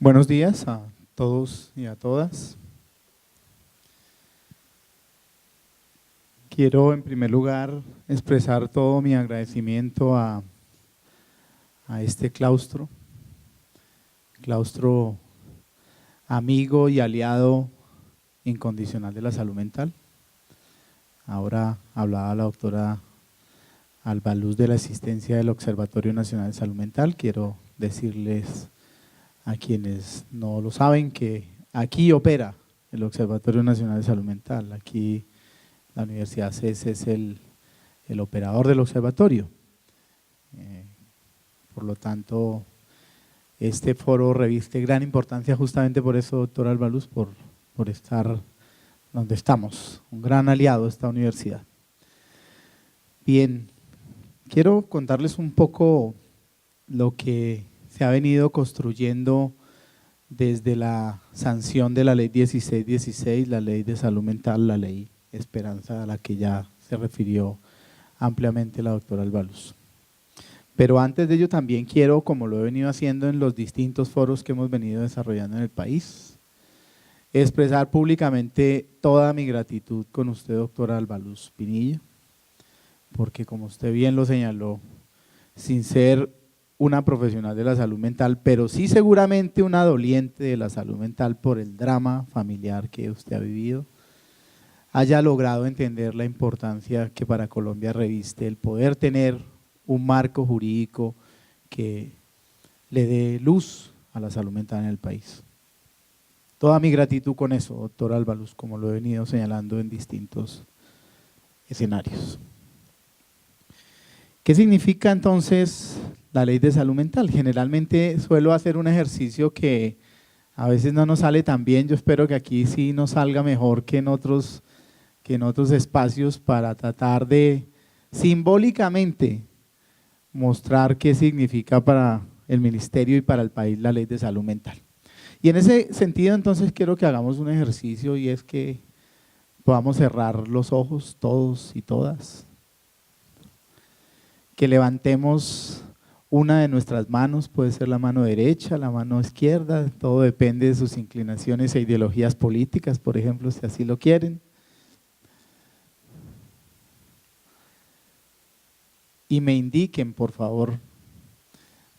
Buenos días a todos y a todas. Quiero en primer lugar expresar todo mi agradecimiento a este claustro amigo y aliado incondicional de la salud mental. Ahora hablaba la doctora Alba Luz de la existencia del Observatorio Nacional de Salud Mental. Quiero decirles a quienes no lo saben que aquí opera el Observatorio Nacional de Salud Mental. Aquí la Universidad CES es el operador del observatorio. Por lo tanto, este foro reviste gran importancia justamente por eso, doctora Alba Luz, por estar donde estamos, un gran aliado de esta universidad. Bien, quiero contarles un poco lo que se ha venido construyendo desde la sanción de la ley 1616, la ley de salud mental, la ley Esperanza, a la que ya se refirió ampliamente la doctora Alba Luz. Pero antes de ello también quiero, como lo he venido haciendo en los distintos foros que hemos venido desarrollando en el país, expresar públicamente toda mi gratitud con usted, doctora Alba Luz Pinilla, porque como usted bien lo señaló, sin ser una profesional de la salud mental, pero sí seguramente una doliente de la salud mental por el drama familiar que usted ha vivido, haya logrado entender la importancia que para Colombia reviste el poder tener un marco jurídico que le dé luz a la salud mental en el país. Toda mi gratitud con eso, doctora Alba Luz, como lo he venido señalando en distintos escenarios. ¿Qué significa entonces la ley de salud mental? Generalmente suelo hacer un ejercicio que a veces no nos sale tan bien, yo espero que aquí sí nos salga mejor que en otros espacios, para tratar de simbólicamente mostrar qué significa para el ministerio y para el país la ley de salud mental. Y en ese sentido entonces quiero que hagamos un ejercicio, y es que podamos cerrar los ojos todos y todas, que levantemos una de nuestras manos, puede ser la mano derecha, la mano izquierda, todo depende de sus inclinaciones e ideologías políticas, por ejemplo, si así lo quieren. Y me indiquen, por favor,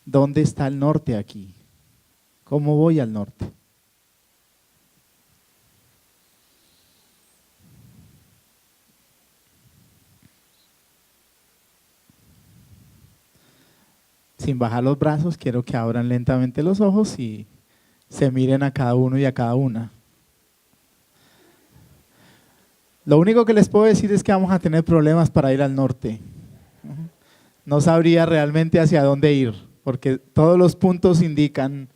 ¿dónde está el norte aquí? ¿Cómo voy al norte? Sin bajar los brazos, quiero que abran lentamente los ojos y se miren a cada uno y a cada una. Lo único que les puedo decir es que vamos a tener problemas para ir al norte. No sabría realmente hacia dónde ir, porque todos los puntos indican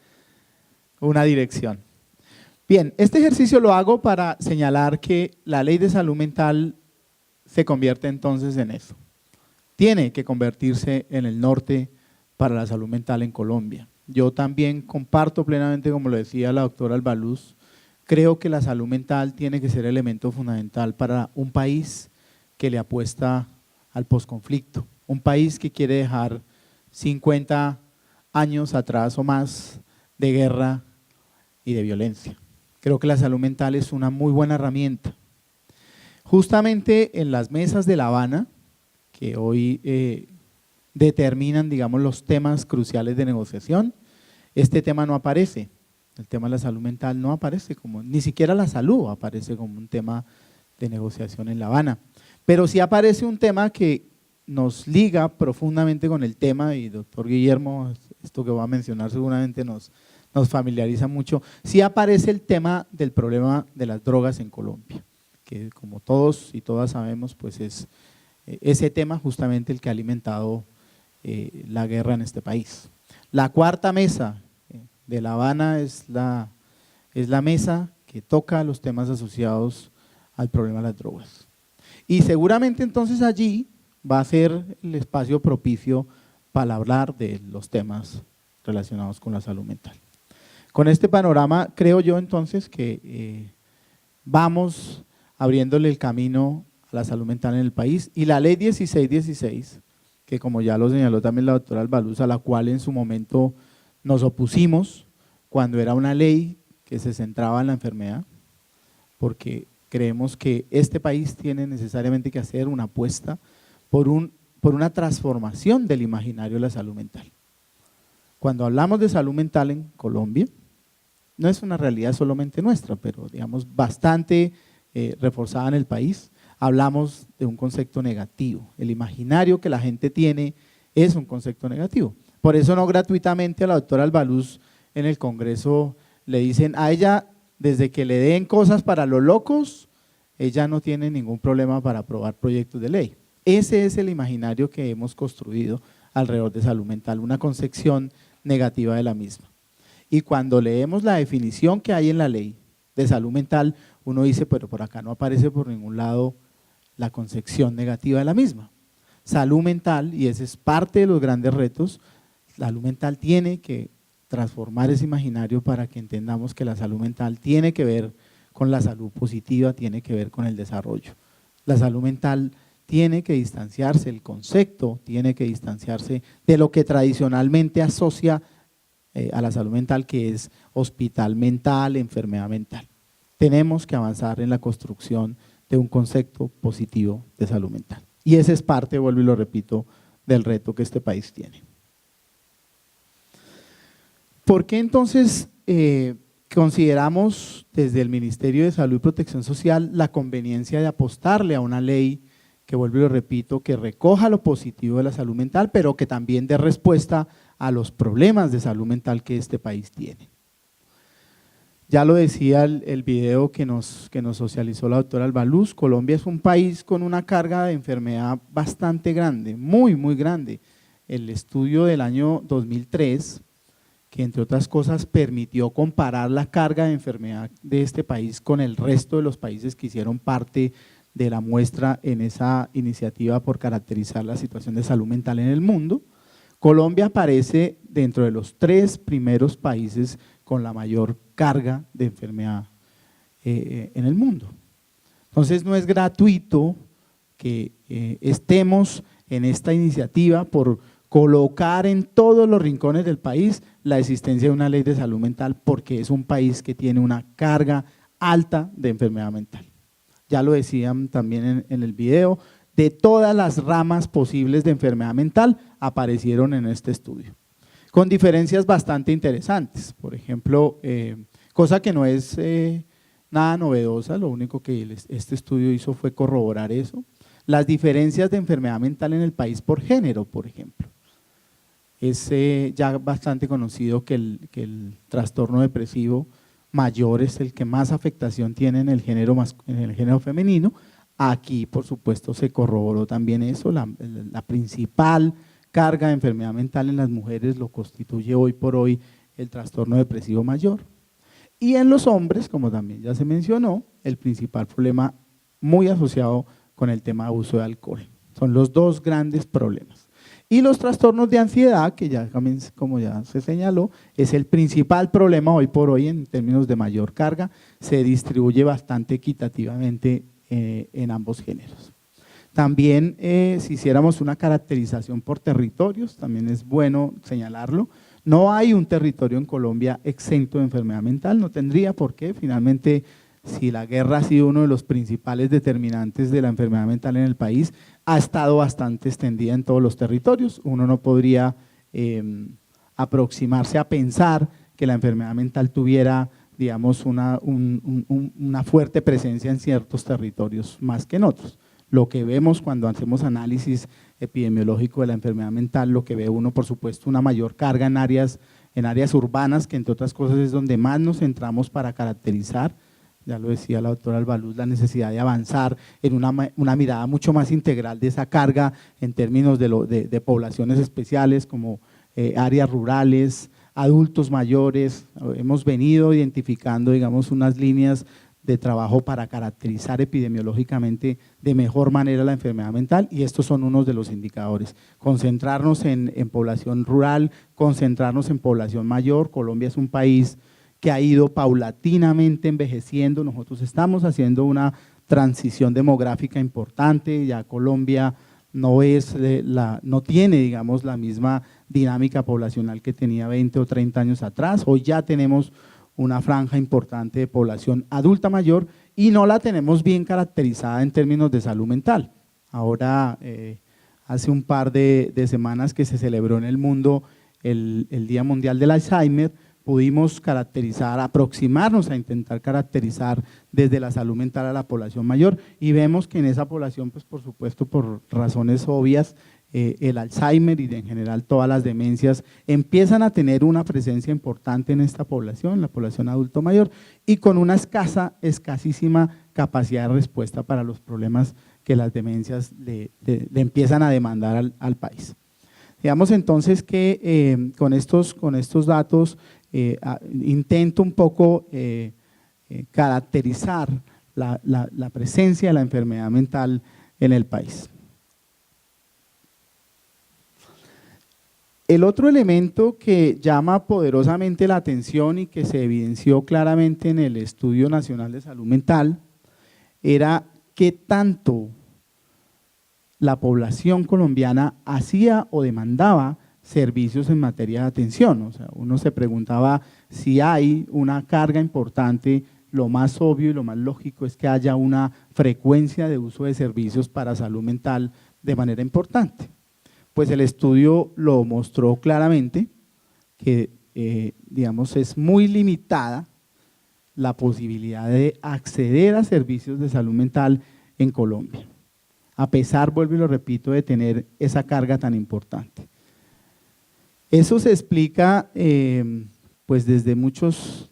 una dirección. Bien, este ejercicio lo hago para señalar que la ley de salud mental se convierte entonces en eso. Tiene que convertirse en el norte para la salud mental en Colombia. Yo también comparto plenamente, como lo decía la doctora Alba Luz, creo que la salud mental tiene que ser elemento fundamental para un país que le apuesta al posconflicto, un país que quiere dejar 50 años atrás o más de guerra y de violencia. Creo que la salud mental es una muy buena herramienta. Justamente en las mesas de La Habana, que hoy determinan, digamos, los temas cruciales de negociación, este tema no aparece, el tema de la salud mental no aparece como, ni siquiera la salud aparece como un tema de negociación en La Habana, pero sí aparece un tema que nos liga profundamente con el tema, y doctor Guillermo, esto que voy a mencionar seguramente nos familiariza mucho, sí aparece el tema del problema de las drogas en Colombia, que como todos y todas sabemos, pues es ese tema justamente el que ha alimentado la guerra en este país. La cuarta mesa de La Habana es la mesa que toca los temas asociados al problema de las drogas. Y seguramente entonces allí va a ser el espacio propicio para hablar de los temas relacionados con la salud mental. Con este panorama creo yo entonces que vamos abriéndole el camino a la salud mental en el país, y la ley 1616, que como ya lo señaló también la doctora Alba Luz, a la cual en su momento nos opusimos cuando era una ley que se centraba en la enfermedad, porque creemos que este país tiene necesariamente que hacer una apuesta por una transformación del imaginario de la salud mental. Cuando hablamos de salud mental en Colombia, no es una realidad solamente nuestra, pero digamos bastante reforzada en el país, hablamos de un concepto negativo. El imaginario que la gente tiene es un concepto negativo. Por eso no gratuitamente a la doctora Albaluz en el Congreso le dicen a ella, desde que le den cosas para los locos, ella no tiene ningún problema para aprobar proyectos de ley. Ese es el imaginario que hemos construido alrededor de salud mental, una concepción negativa de la misma. Y cuando leemos la definición que hay en la ley de salud mental, uno dice, pero por acá no aparece por ningún lado la concepción negativa de la misma. Salud mental, y ese es parte de los grandes retos, la salud mental tiene que transformar ese imaginario para que entendamos que la salud mental tiene que ver con la salud positiva, tiene que ver con el desarrollo. La salud mental tiene que distanciarse, el concepto tiene que distanciarse de lo que tradicionalmente asocia a la salud mental, que es hospital mental, enfermedad mental. Tenemos que avanzar en la construcción de un concepto positivo de salud mental. Y ese es parte, vuelvo y lo repito, del reto que este país tiene. ¿Por qué entonces consideramos desde el Ministerio de Salud y Protección Social la conveniencia de apostarle a una ley que, vuelvo y lo repito, que recoja lo positivo de la salud mental, pero que también dé respuesta a los problemas de salud mental que este país tiene? Ya lo decía el video que nos socializó la doctora Albaluz, Colombia es un país con una carga de enfermedad bastante grande, muy, muy grande. El estudio del año 2003, que entre otras cosas permitió comparar la carga de enfermedad de este país con el resto de los países que hicieron parte de la muestra en esa iniciativa por caracterizar la situación de salud mental en el mundo. Colombia aparece dentro de los 3 primeros países con la mayor carga de enfermedad en el mundo. Entonces no es gratuito que estemos en esta iniciativa por colocar en todos los rincones del país la existencia de una ley de salud mental, porque es un país que tiene una carga alta de enfermedad mental. Ya lo decían también en el video, de todas las ramas posibles de enfermedad mental aparecieron en este estudio, con diferencias bastante interesantes. Por ejemplo, cosa que no es nada novedosa, lo único que este estudio hizo fue corroborar eso, las diferencias de enfermedad mental en el país por género, por ejemplo. Es ya bastante conocido que el trastorno depresivo mayor es el que más afectación tiene en el género femenino. Aquí, por supuesto, se corroboró también eso, la principal carga de enfermedad mental en las mujeres lo constituye hoy por hoy el trastorno depresivo mayor. Y en los hombres, como también ya se mencionó, el principal problema muy asociado con el tema de abuso de alcohol. Son los 2 grandes problemas. Y los trastornos de ansiedad, que ya como ya se señaló, es el principal problema hoy por hoy en términos de mayor carga, se distribuye bastante equitativamente en ambos géneros. También si hiciéramos una caracterización por territorios, también es bueno señalarlo, no hay un territorio en Colombia exento de enfermedad mental, no tendría por qué. Finalmente, si la guerra ha sido uno de los principales determinantes de la enfermedad mental en el país, ha estado bastante extendida en todos los territorios. Uno no podría aproximarse a pensar que la enfermedad mental tuviera, digamos, una fuerte presencia en ciertos territorios más que en otros. Lo que vemos cuando hacemos análisis epidemiológico de la enfermedad mental, lo que ve uno, por supuesto, una mayor carga en áreas urbanas, que entre otras cosas es donde más nos centramos para caracterizar. Ya lo decía la doctora Albaluz, la necesidad de avanzar en una mirada mucho más integral de esa carga en términos de poblaciones especiales como áreas rurales, adultos mayores. Hemos venido identificando, digamos, unas líneas de trabajo para caracterizar epidemiológicamente de mejor manera la enfermedad mental, y estos son unos de los indicadores. Concentrarnos en población rural, concentrarnos en población mayor. Colombia es un país que ha ido paulatinamente envejeciendo. Nosotros estamos haciendo una transición demográfica importante. Ya Colombia no tiene, digamos, la misma dinámica poblacional que tenía 20 o 30 años atrás. Hoy ya tenemos una franja importante de población adulta mayor y no la tenemos bien caracterizada en términos de salud mental. Ahora, hace un par de semanas que se celebró en el mundo el Día Mundial del Alzheimer, pudimos aproximarnos a intentar caracterizar desde la salud mental a la población mayor y vemos que en esa población, pues por supuesto por razones obvias, el Alzheimer y en general todas las demencias empiezan a tener una presencia importante en esta población, la población adulto mayor, y con una escasísima capacidad de respuesta para los problemas que las demencias le empiezan a demandar al país. Digamos entonces que con estos datos intento un poco caracterizar la presencia de la enfermedad mental en el país. El otro elemento que llama poderosamente la atención y que se evidenció claramente en el Estudio Nacional de Salud Mental era qué tanto la población colombiana hacía o demandaba servicios en materia de atención. O sea, uno se preguntaba si hay una carga importante, lo más obvio y lo más lógico es que haya una frecuencia de uso de servicios para salud mental de manera importante. Pues el estudio lo mostró claramente que, digamos, es muy limitada la posibilidad de acceder a servicios de salud mental en Colombia, a pesar, vuelvo y lo repito, de tener esa carga tan importante. Eso se explica pues desde muchas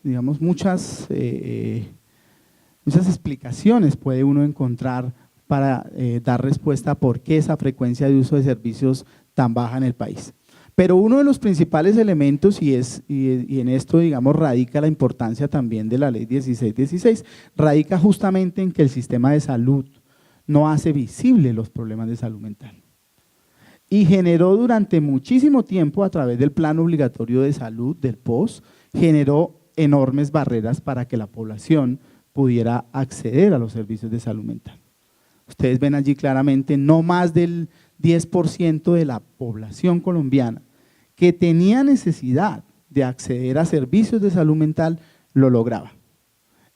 explicaciones puede uno encontrar para dar respuesta a por qué esa frecuencia de uso de servicios tan baja en el país. Pero uno de los principales elementos, y en esto, digamos, radica la importancia también de la ley 1616, radica justamente en que el sistema de salud no hace visible los problemas de salud mental. Y generó durante muchísimo tiempo, a través del Plan Obligatorio de Salud, del POS, generó enormes barreras para que la población pudiera acceder a los servicios de salud mental. Ustedes ven allí claramente, no más del 10% de la población colombiana que tenía necesidad de acceder a servicios de salud mental lo lograba.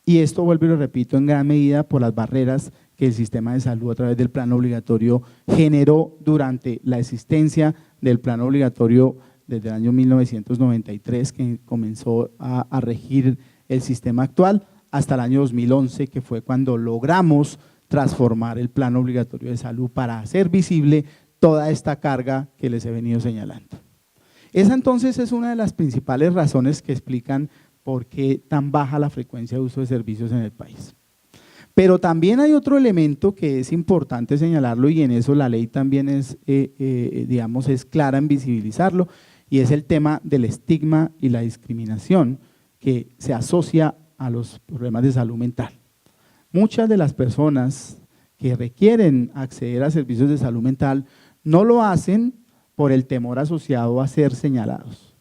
Y esto, vuelvo y lo repito, en gran medida por las barreras que el sistema de salud a través del plan obligatorio generó durante la existencia del plan obligatorio desde el año 1993, que comenzó a regir el sistema actual, hasta el año 2011, que fue cuando logramos transformar el plan obligatorio de salud para hacer visible toda esta carga que les he venido señalando. Esa entonces es una de las principales razones que explican por qué tan baja la frecuencia de uso de servicios en el país. Pero también hay otro elemento que es importante señalarlo y en eso la ley también es clara en visibilizarlo y es el tema del estigma y la discriminación que se asocia a los problemas de salud mental. Muchas de las personas que requieren acceder a servicios de salud mental no lo hacen por el temor asociado a ser señalados,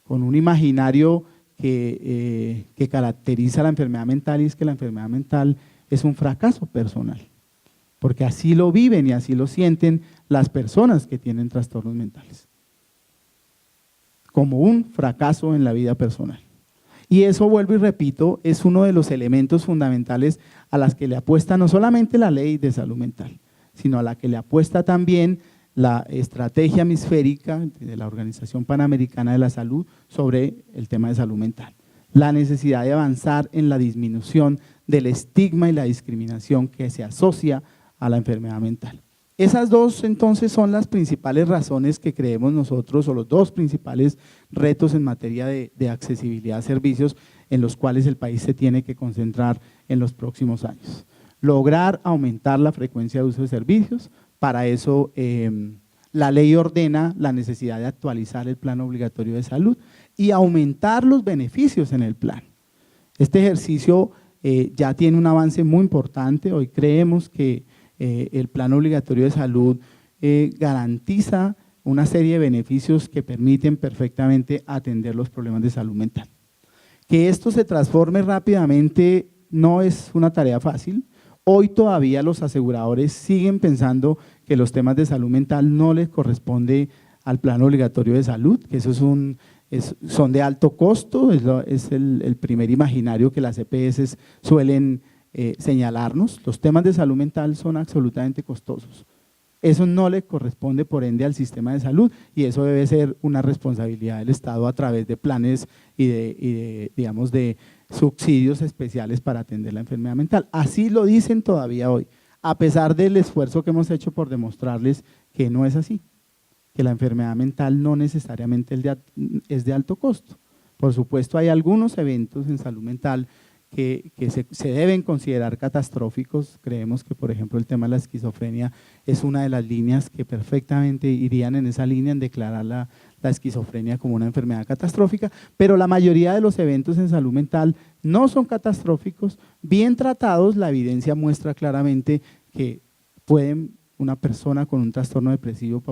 con un imaginario que caracteriza la enfermedad mental y es que la enfermedad mental es un fracaso personal, porque así lo viven y así lo sienten las personas que tienen trastornos mentales, como un fracaso en la vida personal. Y eso, vuelvo y repito, es uno de los elementos fundamentales a las que le apuesta no solamente la ley de salud mental, sino a la que le apuesta también la estrategia hemisférica de la Organización Panamericana de la Salud sobre el tema de salud mental. La necesidad de avanzar en la disminución del estigma y la discriminación que se asocia a la enfermedad mental. Esas dos entonces son las principales razones que creemos nosotros, o los dos principales retos en materia de accesibilidad a servicios en los cuales el país se tiene que concentrar en los próximos años. Lograr aumentar la frecuencia de uso de servicios, para eso la ley ordena la necesidad de actualizar el plan obligatorio de salud y aumentar los beneficios en el plan. Este ejercicio ya tiene un avance muy importante, hoy creemos que el plan obligatorio de salud garantiza una serie de beneficios que permiten perfectamente atender los problemas de salud mental. Que esto se transforme rápidamente no es una tarea fácil. Hoy todavía los aseguradores siguen pensando que los temas de salud mental no les corresponde al plan obligatorio de salud, que eso son de alto costo, es el primer imaginario que las EPS suelen señalarnos. Los temas de salud mental son absolutamente costosos. Eso no le corresponde, por ende, al sistema de salud, y eso debe ser una responsabilidad del Estado a través de planes y de subsidios especiales para atender la enfermedad mental. Así lo dicen todavía hoy, a pesar del esfuerzo que hemos hecho por demostrarles que no es así, que la enfermedad mental no necesariamente es de alto costo. Por supuesto, hay algunos eventos en salud mental que se deben considerar catastróficos. Creemos que, por ejemplo, el tema de la esquizofrenia es una de las líneas que perfectamente irían en esa línea en declarar la esquizofrenia como una enfermedad catastrófica, pero la mayoría de los eventos en salud mental no son catastróficos. Bien tratados, la evidencia muestra claramente que una persona con un trastorno depresivo,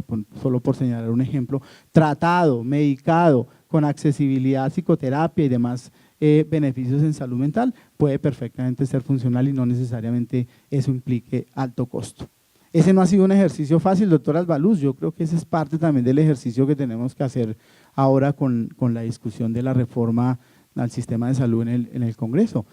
solo por señalar un ejemplo, tratado, medicado, con accesibilidad a psicoterapia y demás beneficios en salud mental, puede perfectamente ser funcional y no necesariamente eso implique alto costo. Ese no ha sido un ejercicio fácil, doctor Albaluz. Yo creo que ese es parte también del ejercicio que tenemos que hacer ahora con la discusión de la reforma al sistema de salud en el Congreso.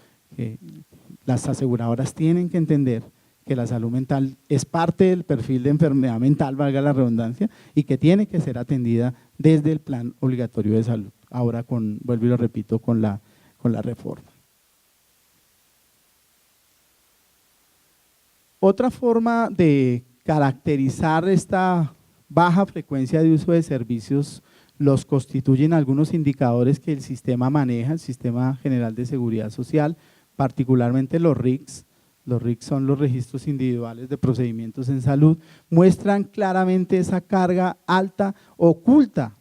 Las aseguradoras tienen que entender que la salud mental es parte del perfil de enfermedad mental, valga la redundancia, y que tiene que ser atendida desde el plan obligatorio de salud. Ahora, vuelvo y lo repito, con la reforma. Otra forma de caracterizar esta baja frecuencia de uso de servicios los constituyen algunos indicadores que el sistema maneja, el Sistema General de Seguridad Social, particularmente los RICS. Los RICS son los registros individuales de procedimientos en salud, muestran claramente esa carga alta oculta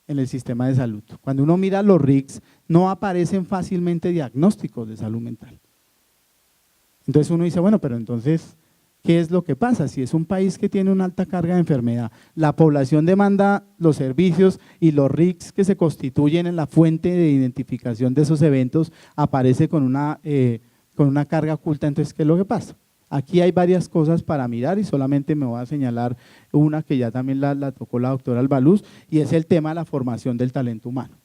en el sistema de salud. Cuando uno mira los RICS, no aparecen fácilmente diagnósticos de salud mental. Entonces uno dice, bueno, pero entonces, ¿qué es lo que pasa? Si es un país que tiene una alta carga de enfermedad, la población demanda los servicios y los RICS que se constituyen en la fuente de identificación de esos eventos aparece con una carga oculta. Entonces, ¿qué es lo que pasa? Aquí hay varias cosas para mirar y solamente me voy a señalar una que ya también la tocó la doctora Albaluz, y es el tema de la formación del talento humano.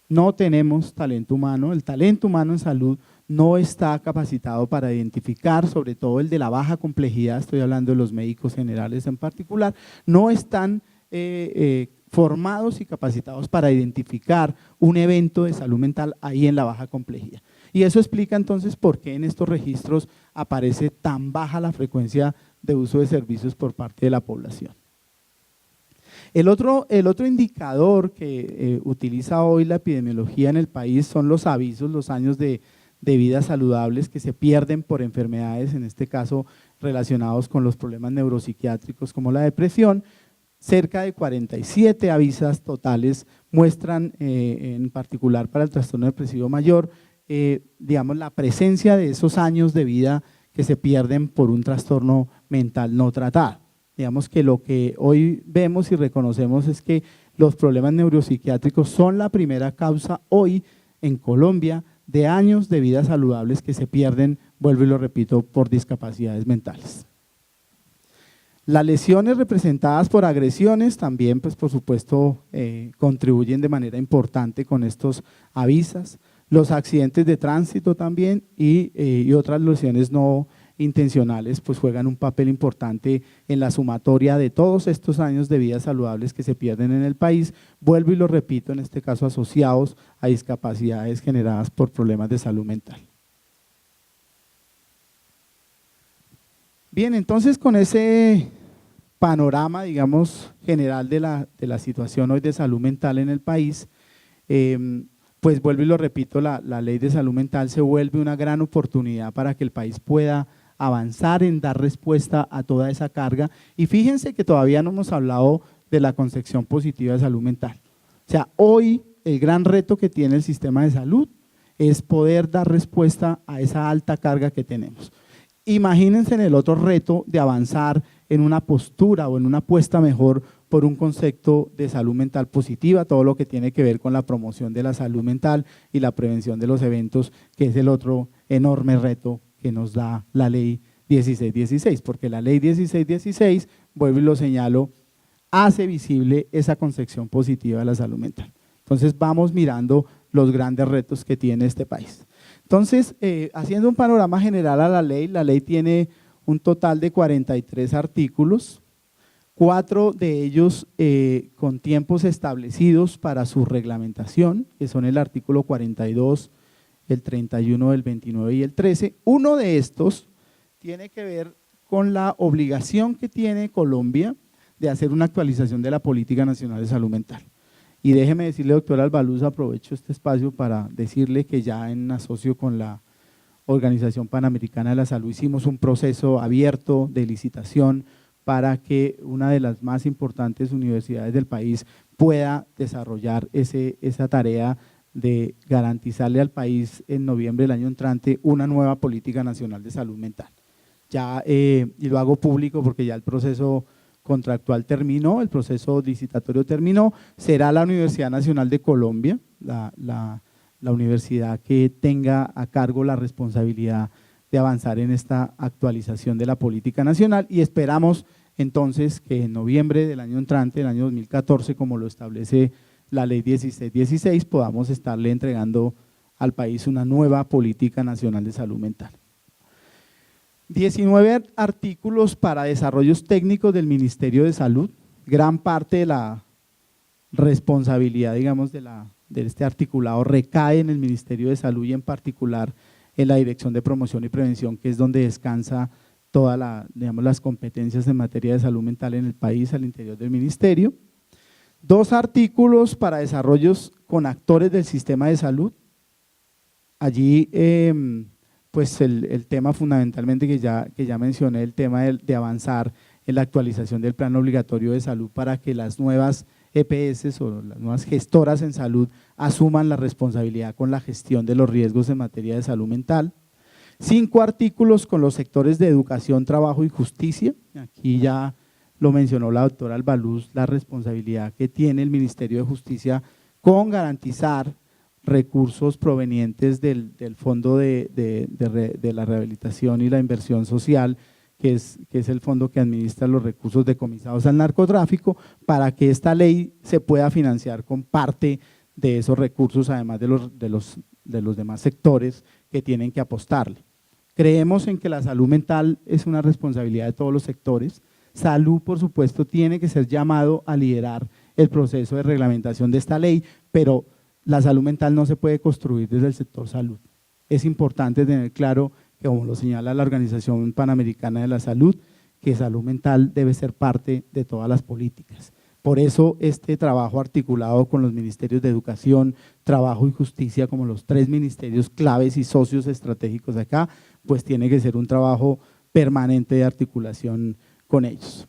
No tenemos talento humano, el talento humano en salud no está capacitado para identificar, sobre todo el de la baja complejidad, estoy hablando de los médicos generales en particular, no están formados y capacitados para identificar un evento de salud mental ahí en la baja complejidad. Y eso explica entonces por qué en estos registros aparece tan baja la frecuencia de uso de servicios por parte de la población. El otro indicador que utiliza hoy la epidemiología en el país son los avisos, los años de vida saludables que se pierden por enfermedades, en este caso relacionados con los problemas neuropsiquiátricos como la depresión. Cerca de 47 avisos totales muestran, en particular para el trastorno depresivo mayor, digamos, la presencia de esos años de vida que se pierden por un trastorno mental no tratado. Digamos que lo que hoy vemos y reconocemos es que los problemas neuropsiquiátricos son la primera causa hoy en Colombia de años de vida saludables que se pierden, vuelvo y lo repito, por discapacidades mentales. Las lesiones representadas por agresiones también, pues por supuesto, contribuyen de manera importante con estos avisos. Los accidentes de tránsito también y otras lesiones no intencionales pues juegan un papel importante en la sumatoria de todos estos años de vida saludables que se pierden en el país, vuelvo y lo repito, en este caso asociados a discapacidades generadas por problemas de salud mental. Bien, entonces con ese panorama, digamos, general de la situación hoy de salud mental en el país, pues vuelvo y lo repito, la ley de salud mental se vuelve una gran oportunidad para que el país pueda avanzar en dar respuesta a toda esa carga. Y fíjense que todavía no hemos hablado de la concepción positiva de salud mental. O sea, hoy el gran reto que tiene el sistema de salud es poder dar respuesta a esa alta carga que tenemos. Imagínense en el otro reto de avanzar en una postura o en una apuesta mejor por un concepto de salud mental positiva, todo lo que tiene que ver con la promoción de la salud mental y la prevención de los eventos, que es el otro enorme reto que nos da la ley 1616, porque la ley 1616, vuelvo y lo señalo, hace visible esa concepción positiva de la salud mental. Entonces vamos mirando los grandes retos que tiene este país. Entonces, haciendo un panorama general a la ley tiene un total de 43 artículos, 4 de ellos con tiempos establecidos para su reglamentación, que son el artículo 42, el 31, el 29 y el 13. Uno de estos tiene que ver con la obligación que tiene Colombia de hacer una actualización de la Política Nacional de Salud Mental. Y déjeme decirle, doctora Albaluz, aprovecho este espacio para decirle que ya en asocio con la Organización Panamericana de la Salud hicimos un proceso abierto de licitación para que una de las más importantes universidades del país pueda desarrollar esa tarea de garantizarle al país en noviembre del año entrante una nueva Política Nacional de Salud Mental. Ya, y lo hago público porque ya el proceso contractual terminó, el proceso licitatorio terminó, será la Universidad Nacional de Colombia, la universidad que tenga a cargo la responsabilidad de avanzar en esta actualización de la política nacional y esperamos entonces que en noviembre del año entrante, el año 2014, como lo establece la ley 1616, podamos estarle entregando al país una nueva política nacional de salud mental. 19 artículos para desarrollos técnicos del Ministerio de Salud, gran parte de la responsabilidad, digamos, de este articulado recae en el Ministerio de Salud y en particular en la Dirección de Promoción y Prevención, que es donde descansa todas las competencias en materia de salud mental en el país al interior del ministerio. 2 artículos para desarrollos con actores del sistema de salud, allí pues el tema fundamentalmente que ya mencioné, el tema de avanzar en la actualización del plan obligatorio de salud para que las nuevas EPS o las nuevas gestoras en salud asuman la responsabilidad con la gestión de los riesgos en materia de salud mental. 5 artículos con los sectores de educación, trabajo y justicia, aquí ya lo mencionó la doctora Albaluz, la responsabilidad que tiene el Ministerio de Justicia con garantizar recursos provenientes del Fondo de la Rehabilitación y la Inversión Social, que es el fondo que administra los recursos decomisados al narcotráfico, para que esta ley se pueda financiar con parte de esos recursos, además de los demás sectores que tienen que apostarle. Creemos en que la salud mental es una responsabilidad de todos los sectores. Salud, por supuesto, tiene que ser llamado a liderar el proceso de reglamentación de esta ley, pero la salud mental no se puede construir desde el sector salud. Es importante tener claro que, como lo señala la Organización Panamericana de la Salud, que salud mental debe ser parte de todas las políticas. Por eso este trabajo articulado con los ministerios de Educación, Trabajo y Justicia, como los 3 ministerios claves y socios estratégicos acá, pues tiene que ser un trabajo permanente de articulación con ellos.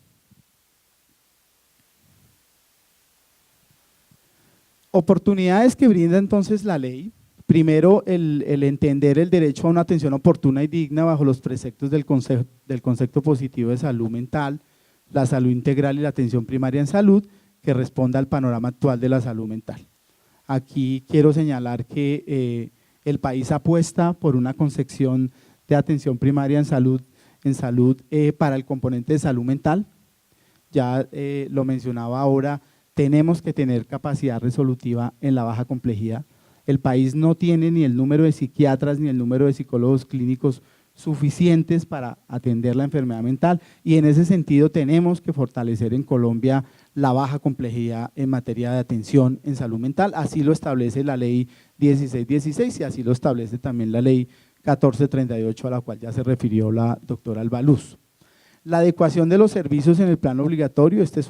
Oportunidades que brinda entonces la ley. Primero, el entender el derecho a una atención oportuna y digna bajo los preceptos del concepto positivo de salud mental, la salud integral y la atención primaria en salud, que responda al panorama actual de la salud mental. Aquí quiero señalar que el país apuesta por una concepción de atención primaria en salud para el componente de salud mental. Ya lo mencionaba ahora, tenemos que tener capacidad resolutiva en la baja complejidad. El país no tiene ni el número de psiquiatras ni el número de psicólogos clínicos suficientes para atender la enfermedad mental y en ese sentido tenemos que fortalecer en Colombia la baja complejidad en materia de atención en salud mental, así lo establece la ley 1616 y así lo establece también la ley 1438 a la cual ya se refirió la doctora Albaluz. La adecuación de los servicios en el plan obligatorio, este es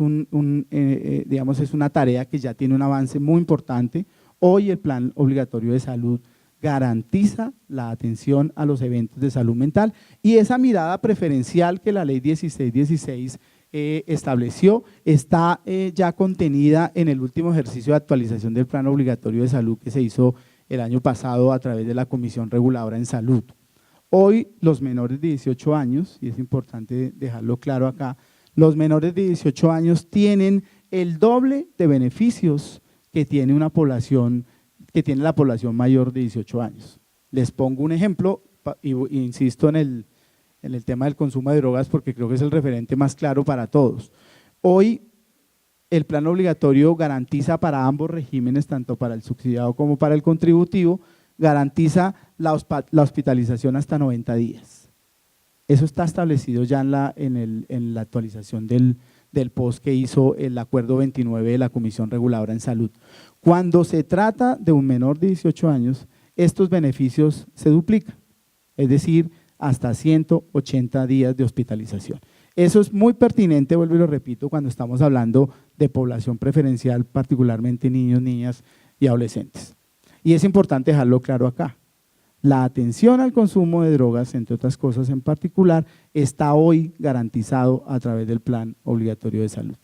digamos, es una tarea que ya tiene un avance muy importante. Hoy el plan obligatorio de salud garantiza la atención a los eventos de salud mental y esa mirada preferencial que la ley 1616 estableció está ya contenida en el último ejercicio de actualización del plan obligatorio de salud que se hizo el año pasado a través de la Comisión Reguladora en Salud. Hoy los menores de 18 años, y es importante dejarlo claro acá, los menores de 18 años tienen el doble de beneficios que tiene la población mayor de 18 años. Les pongo un ejemplo, y insisto en el tema del consumo de drogas porque creo que es el referente más claro para todos. Hoy el plan obligatorio garantiza para ambos regímenes, tanto para el subsidiado como para el contributivo, garantiza la hospitalización hasta 90 días. Eso está establecido ya en la actualización del POS que hizo el acuerdo 29 de la Comisión Reguladora en Salud. Cuando se trata de un menor de 18 años, estos beneficios se duplican, es decir, hasta 180 días de hospitalización. Eso es muy pertinente, vuelvo y lo repito, cuando estamos hablando de población preferencial, particularmente niños, niñas y adolescentes. Y es importante dejarlo claro acá. La atención al consumo de drogas, entre otras cosas en particular, está hoy garantizado a través del Plan Obligatorio de Salud.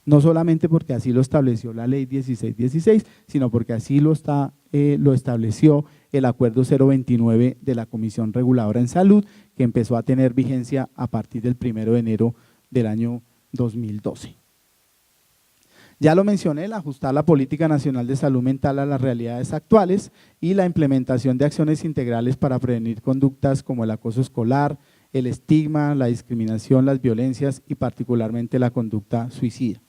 No solamente porque así lo estableció la Ley 1616, sino porque así lo estableció el Acuerdo 029 de la Comisión Reguladora en Salud, que empezó a tener vigencia a partir del 1 de enero del año 2012. Ya lo mencioné, el ajustar la Política Nacional de Salud Mental a las realidades actuales y la implementación de acciones integrales para prevenir conductas como el acoso escolar, el estigma, la discriminación, las violencias y particularmente la conducta suicida.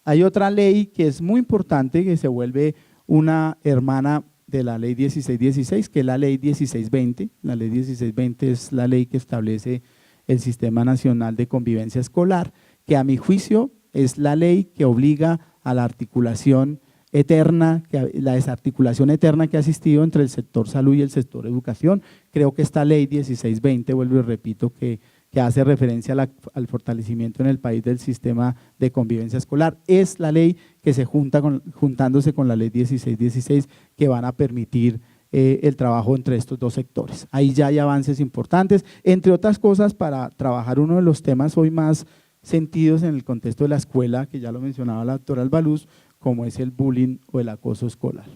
Hay otra ley que es muy importante, que se vuelve una hermana de la ley 1616, que es la ley 1620. La ley 1620 es la ley que establece el Sistema Nacional de Convivencia Escolar, que a mi juicio es la ley que obliga a la articulación eterna, la desarticulación eterna que ha existido entre el sector salud y el sector educación. Creo que esta ley 1620, vuelvo y repito, que hace referencia al fortalecimiento en el país del sistema de convivencia escolar, es la ley que se juntándose con la ley 1616 que van a permitir el trabajo entre estos dos sectores. Ahí ya hay avances importantes, entre otras cosas para trabajar uno de los temas hoy más sentidos en el contexto de la escuela, que ya lo mencionaba la doctora Albaluz, como es el bullying o el acoso escolar.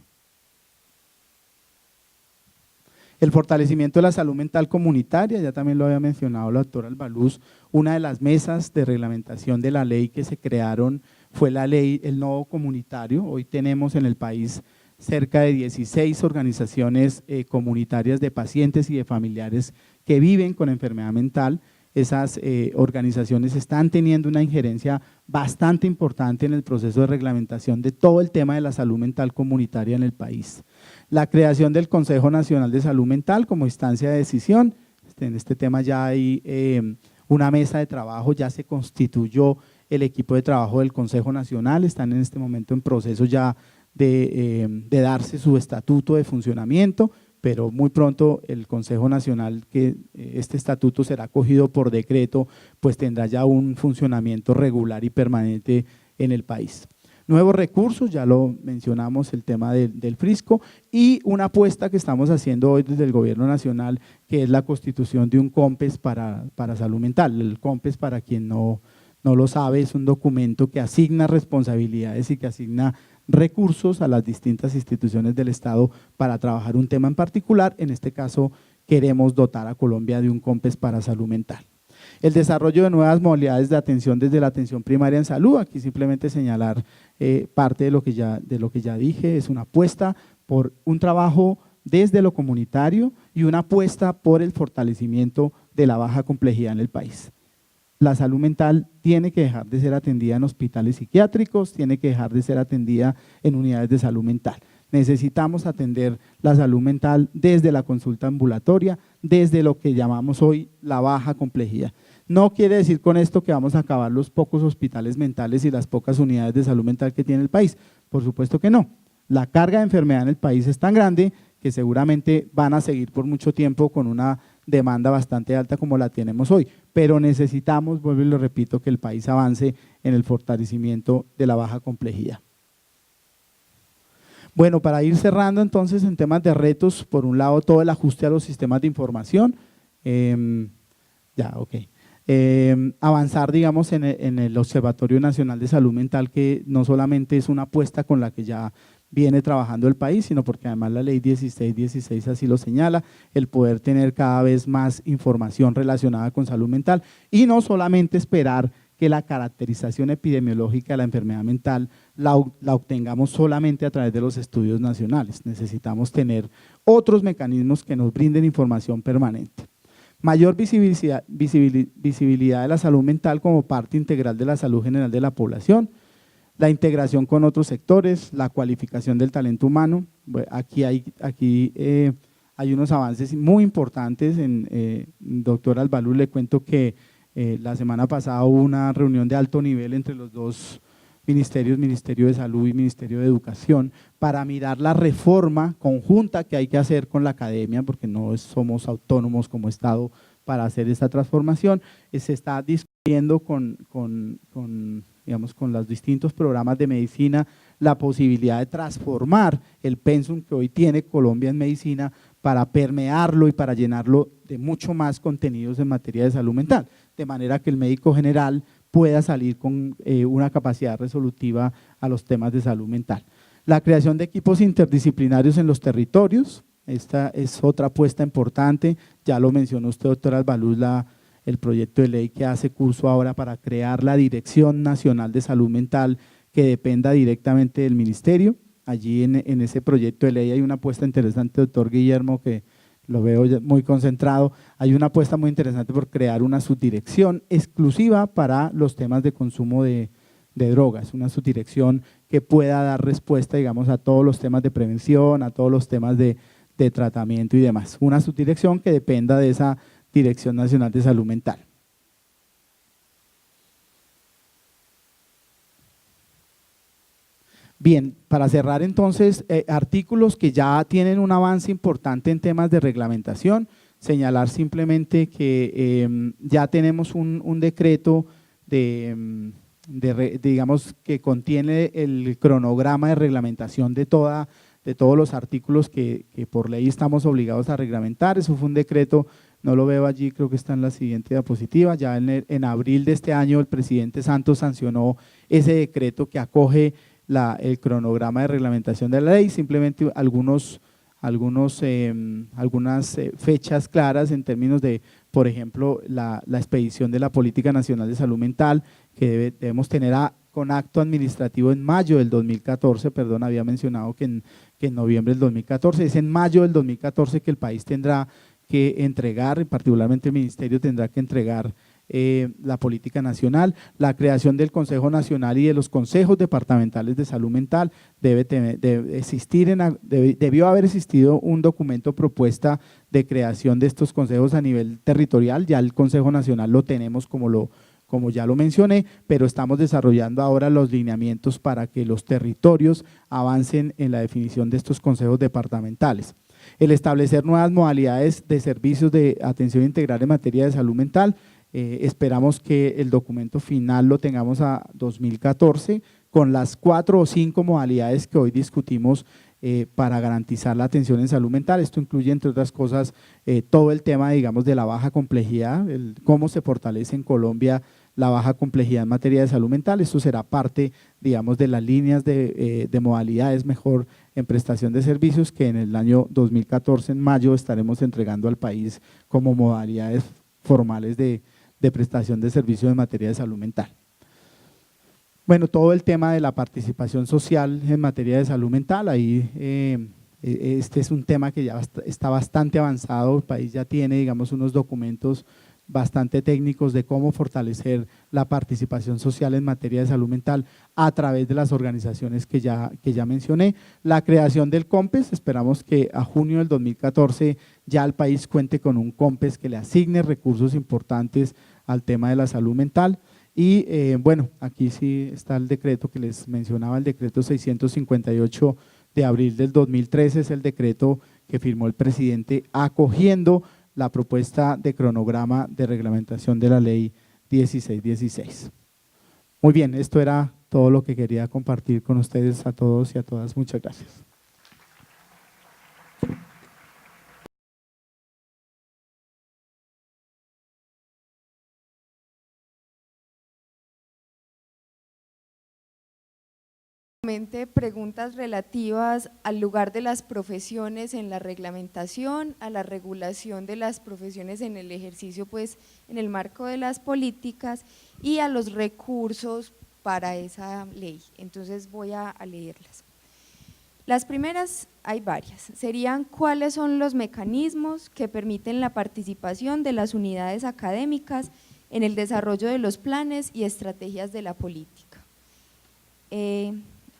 El fortalecimiento de la salud mental comunitaria, ya también lo había mencionado la doctora Albaluz, una de las mesas de reglamentación de la ley que se crearon fue la ley, el nodo comunitario. Hoy tenemos en el país cerca de 16 organizaciones comunitarias de pacientes y de familiares que viven con enfermedad mental. Esas organizaciones están teniendo una injerencia bastante importante en el proceso de reglamentación de todo el tema de la salud mental comunitaria en el país. La creación del Consejo Nacional de Salud Mental como instancia de decisión, en este tema ya hay una mesa de trabajo, ya se constituyó el equipo de trabajo del Consejo Nacional, están en este momento en proceso ya de darse su estatuto de funcionamiento, pero muy pronto el Consejo Nacional, que este estatuto será acogido por decreto, pues tendrá ya un funcionamiento regular y permanente en el país. Nuevos recursos, ya lo mencionamos, el tema del Frisco, y una apuesta que estamos haciendo hoy desde el Gobierno Nacional, que es la constitución de un COMPES para salud mental. El COMPES, para quien no lo sabe, es un documento que asigna responsabilidades y que asigna recursos a las distintas instituciones del Estado para trabajar un tema en particular. En este caso, queremos dotar a Colombia de un COMPES para salud mental. El desarrollo de nuevas modalidades de atención desde la atención primaria en salud, aquí simplemente señalar parte de lo que ya dije, es una apuesta por un trabajo desde lo comunitario y una apuesta por el fortalecimiento de la baja complejidad en el país. La salud mental tiene que dejar de ser atendida en hospitales psiquiátricos, tiene que dejar de ser atendida en unidades de salud mental. Necesitamos atender la salud mental desde la consulta ambulatoria, desde lo que llamamos hoy la baja complejidad. No quiere decir con esto que vamos a acabar los pocos hospitales mentales y las pocas unidades de salud mental que tiene el país, por supuesto que no. La carga de enfermedad en el país es tan grande que seguramente van a seguir por mucho tiempo con una demanda bastante alta como la tenemos hoy, pero necesitamos, vuelvo y lo repito, que el país avance en el fortalecimiento de la baja complejidad. Bueno, para ir cerrando entonces en temas de retos, por un lado todo el ajuste a los sistemas de información, avanzar digamos en el Observatorio Nacional de Salud Mental, que no solamente es una apuesta con la que ya viene trabajando el país, sino porque además la ley 1616 así lo señala, el poder tener cada vez más información relacionada con salud mental y no solamente esperar que la caracterización epidemiológica de la enfermedad mental la obtengamos solamente a través de los estudios nacionales. Necesitamos tener otros mecanismos que nos brinden información permanente. Mayor visibilidad de la salud mental como parte integral de la salud general de la población, la integración con otros sectores, la cualificación del talento humano. Bueno, aquí hay unos avances muy importantes. Doctor Albalú, le cuento que la semana pasada hubo una reunión de alto nivel entre los dos ministerios, Ministerio de Salud y Ministerio de Educación, para mirar la reforma conjunta que hay que hacer con la academia, porque no somos autónomos como Estado para hacer esta transformación. Se está discutiendo digamos, con los distintos programas de medicina la posibilidad de transformar el pensum que hoy tiene Colombia en medicina para permearlo y para llenarlo de mucho más contenidos en materia de salud mental, de manera que el médico general pueda salir con una capacidad resolutiva a los temas de salud mental. La creación de equipos interdisciplinarios en los territorios, esta es otra apuesta importante, ya lo mencionó usted, doctor Albaluz, el proyecto de ley que hace curso ahora para crear la Dirección Nacional de Salud Mental que dependa directamente del ministerio. Allí en ese proyecto de ley hay una apuesta interesante, doctor Guillermo, que lo veo muy concentrado. Hay una apuesta muy interesante por crear una subdirección exclusiva para los temas de consumo de drogas, una subdirección que pueda dar respuesta, digamos, a todos los temas de prevención, a todos los temas de tratamiento y demás. Una subdirección que dependa de esa Dirección Nacional de Salud Mental. Bien, para cerrar entonces, artículos que ya tienen un avance importante en temas de reglamentación, señalar simplemente que ya tenemos un decreto digamos, que contiene el cronograma de reglamentación de todos los artículos que por ley estamos obligados a reglamentar. Eso fue un decreto, no lo veo allí, creo que está en la siguiente diapositiva. Ya en abril de este año el presidente Santos sancionó ese decreto que acoge el cronograma de reglamentación de la ley, simplemente algunas fechas claras en términos de, por ejemplo, la expedición de la Política Nacional de Salud Mental, que debemos tener con acto administrativo en mayo del 2014, perdón, había mencionado que en noviembre del 2014, es en mayo del 2014 que el país tendrá que entregar, particularmente el ministerio tendrá que entregar la política nacional. La creación del Consejo Nacional y de los consejos departamentales de salud mental debió haber existido un documento propuesta de creación de estos consejos a nivel territorial. Ya el Consejo Nacional lo tenemos como ya lo mencioné, pero estamos desarrollando ahora los lineamientos para que los territorios avancen en la definición de estos consejos departamentales. El establecer nuevas modalidades de servicios de atención integral en materia de salud mental. Esperamos que el documento final lo tengamos a 2014 con las 4 o 5 modalidades que hoy discutimos para garantizar la atención en salud mental. Esto incluye, entre otras cosas, todo el tema, digamos, de la baja complejidad, cómo se fortalece en Colombia la baja complejidad en materia de salud mental. Esto será parte, digamos, de las líneas de modalidades mejor en prestación de servicios que en el año 2014, en mayo, estaremos entregando al país como modalidades formales de prestación de servicios en materia de salud mental. Bueno, todo el tema de la participación social en materia de salud mental, ahí este es un tema que ya está bastante avanzado, el país ya tiene, digamos, unos documentos bastante técnicos de cómo fortalecer la participación social en materia de salud mental a través de las organizaciones que ya mencioné. La creación del COMPES, esperamos que a junio del 2014 ya el país cuente con un COMPES que le asigne recursos importantes al tema de la salud mental. Y bueno, aquí sí está el decreto que les mencionaba, el decreto 658 de abril del 2013, es el decreto que firmó el presidente acogiendo la propuesta de cronograma de reglamentación de la ley 1616. Muy bien, esto era todo lo que quería compartir con ustedes, a todos y a todas. Muchas gracias. Preguntas relativas al lugar de las profesiones en la reglamentación, a la regulación de las profesiones en el ejercicio, pues en el marco de las políticas, y a los recursos para esa ley. Entonces voy a leerlas. Las primeras, hay varias, serían cuáles son los mecanismos que permiten la participación de las unidades académicas en el desarrollo de los planes y estrategias de la política.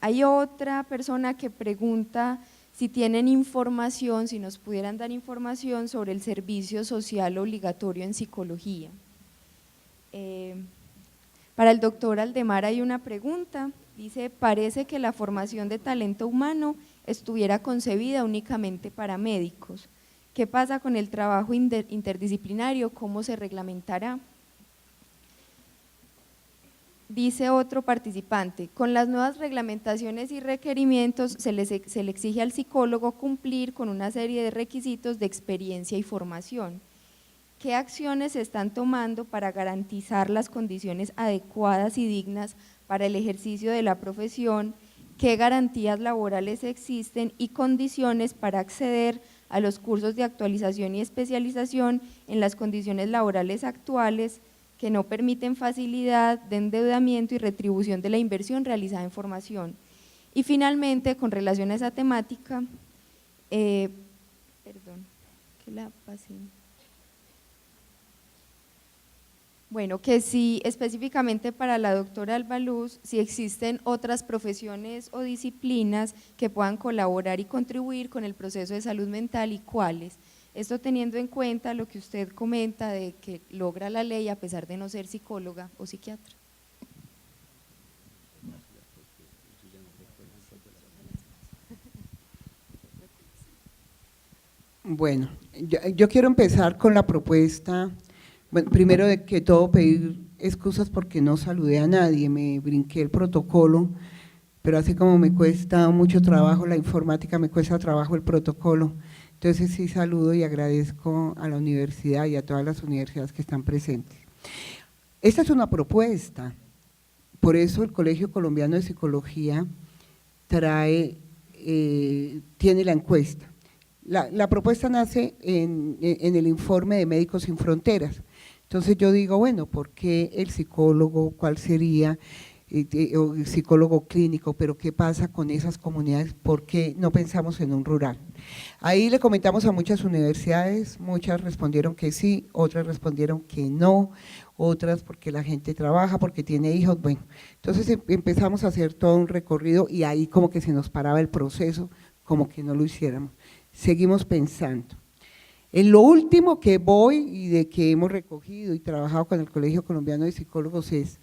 Hay otra persona que pregunta si tienen información, si nos pudieran dar información sobre el servicio social obligatorio en psicología. Para el doctor Aldemar hay una pregunta, dice: parece que la formación de talento humano estuviera concebida únicamente para médicos. ¿Qué pasa con el trabajo interdisciplinario? ¿Cómo se reglamentará? Dice otro participante: con las nuevas reglamentaciones y requerimientos se le exige al psicólogo cumplir con una serie de requisitos de experiencia y formación. ¿Qué acciones se están tomando para garantizar las condiciones adecuadas y dignas para el ejercicio de la profesión? ¿Qué garantías laborales existen y condiciones para acceder a los cursos de actualización y especialización en las condiciones laborales actuales que no permiten facilidad de endeudamiento y retribución de la inversión realizada en formación? Y finalmente, con relación a esa temática, bueno, que si específicamente para la doctora Albaluz, si existen otras profesiones o disciplinas que puedan colaborar y contribuir con el proceso de salud mental y cuáles. Esto teniendo en cuenta lo que usted comenta de que logra la ley a pesar de no ser psicóloga o psiquiatra. Bueno, yo quiero empezar con la propuesta. Bueno, primero de que todo pedir excusas porque no saludé a nadie, me brinqué el protocolo, pero así como me cuesta mucho trabajo la informática, me cuesta trabajo el protocolo. Entonces sí saludo y agradezco a la universidad y a todas las universidades que están presentes. Esta es una propuesta, por eso el Colegio Colombiano de Psicología tiene la encuesta. La propuesta nace en el informe de Médicos Sin Fronteras. Entonces yo digo, bueno, ¿por qué el psicólogo? ¿Cuál sería? O el psicólogo clínico, pero ¿qué pasa con esas comunidades? ¿Por qué no pensamos en un rural? Ahí le comentamos a muchas universidades, muchas respondieron que sí, otras respondieron que no, otras porque la gente trabaja, porque tiene hijos, bueno. Entonces empezamos a hacer todo un recorrido y ahí como que se nos paraba el proceso, como que no lo hiciéramos. Seguimos pensando. En lo último que voy y de que hemos recogido y trabajado con el Colegio Colombiano de Psicólogos es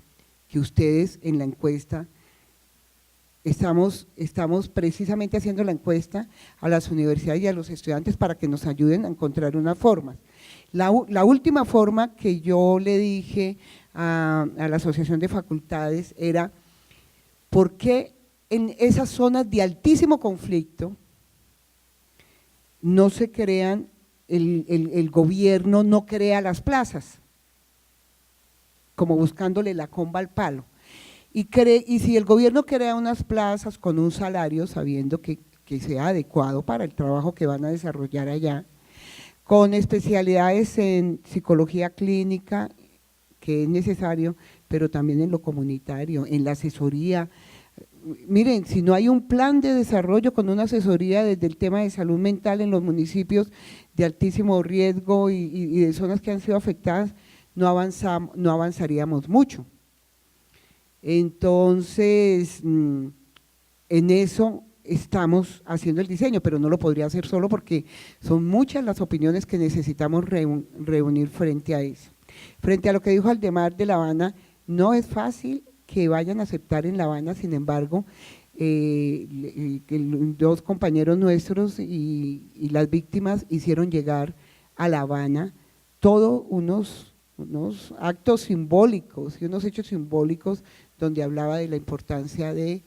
que ustedes en la encuesta, estamos precisamente haciendo la encuesta a las universidades y a los estudiantes para que nos ayuden a encontrar unas formas. La última forma que yo le dije a la Asociación de Facultades era: ¿por qué en esas zonas de altísimo conflicto no se crean, el gobierno no crea las plazas, como buscándole la comba al palo? Y si el gobierno crea unas plazas con un salario, sabiendo que sea adecuado para el trabajo que van a desarrollar allá, con especialidades en psicología clínica, que es necesario, pero también en lo comunitario, en la asesoría. Miren, si no hay un plan de desarrollo con una asesoría desde el tema de salud mental en los municipios de altísimo riesgo y de zonas que han sido afectadas, no avanzaríamos mucho. Entonces, en eso estamos haciendo el diseño, pero no lo podría hacer solo porque son muchas las opiniones que necesitamos reunir frente a eso. Frente a lo que dijo Aldemar de La Habana, no es fácil que vayan a aceptar en La Habana, sin embargo, dos compañeros nuestros y las víctimas hicieron llegar a La Habana todos unos actos simbólicos y unos hechos simbólicos donde hablaba de la importancia del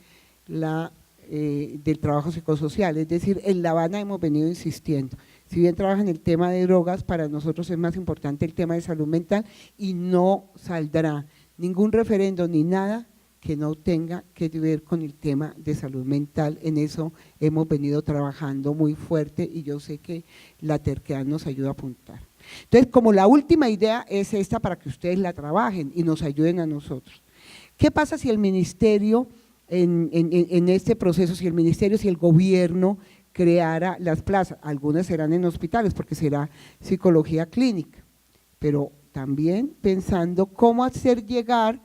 trabajo psicosocial. Es decir, en La Habana hemos venido insistiendo, si bien trabajan el tema de drogas, para nosotros es más importante el tema de salud mental y no saldrá ningún referendo ni nada que no tenga que ver con el tema de salud mental. En eso hemos venido trabajando muy fuerte y yo sé que la terquedad nos ayuda a apuntar. Entonces, como la última idea es esta para que ustedes la trabajen y nos ayuden a nosotros. ¿Qué pasa si el ministerio, en este proceso, si el gobierno creara las plazas? Algunas serán en hospitales porque será psicología clínica, pero también pensando cómo hacer llegar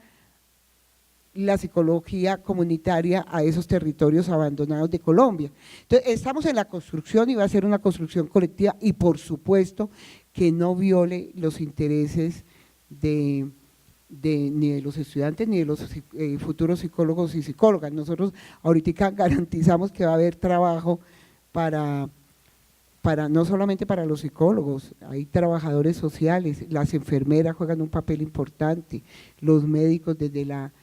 la psicología comunitaria a esos territorios abandonados de Colombia. Entonces, estamos en la construcción y va a ser una construcción colectiva y por supuesto que no viole los intereses ni de los estudiantes ni de los futuros psicólogos y psicólogas. Nosotros ahorita garantizamos que va a haber trabajo para no solamente para los psicólogos, hay trabajadores sociales, las enfermeras juegan un papel importante, los médicos desde la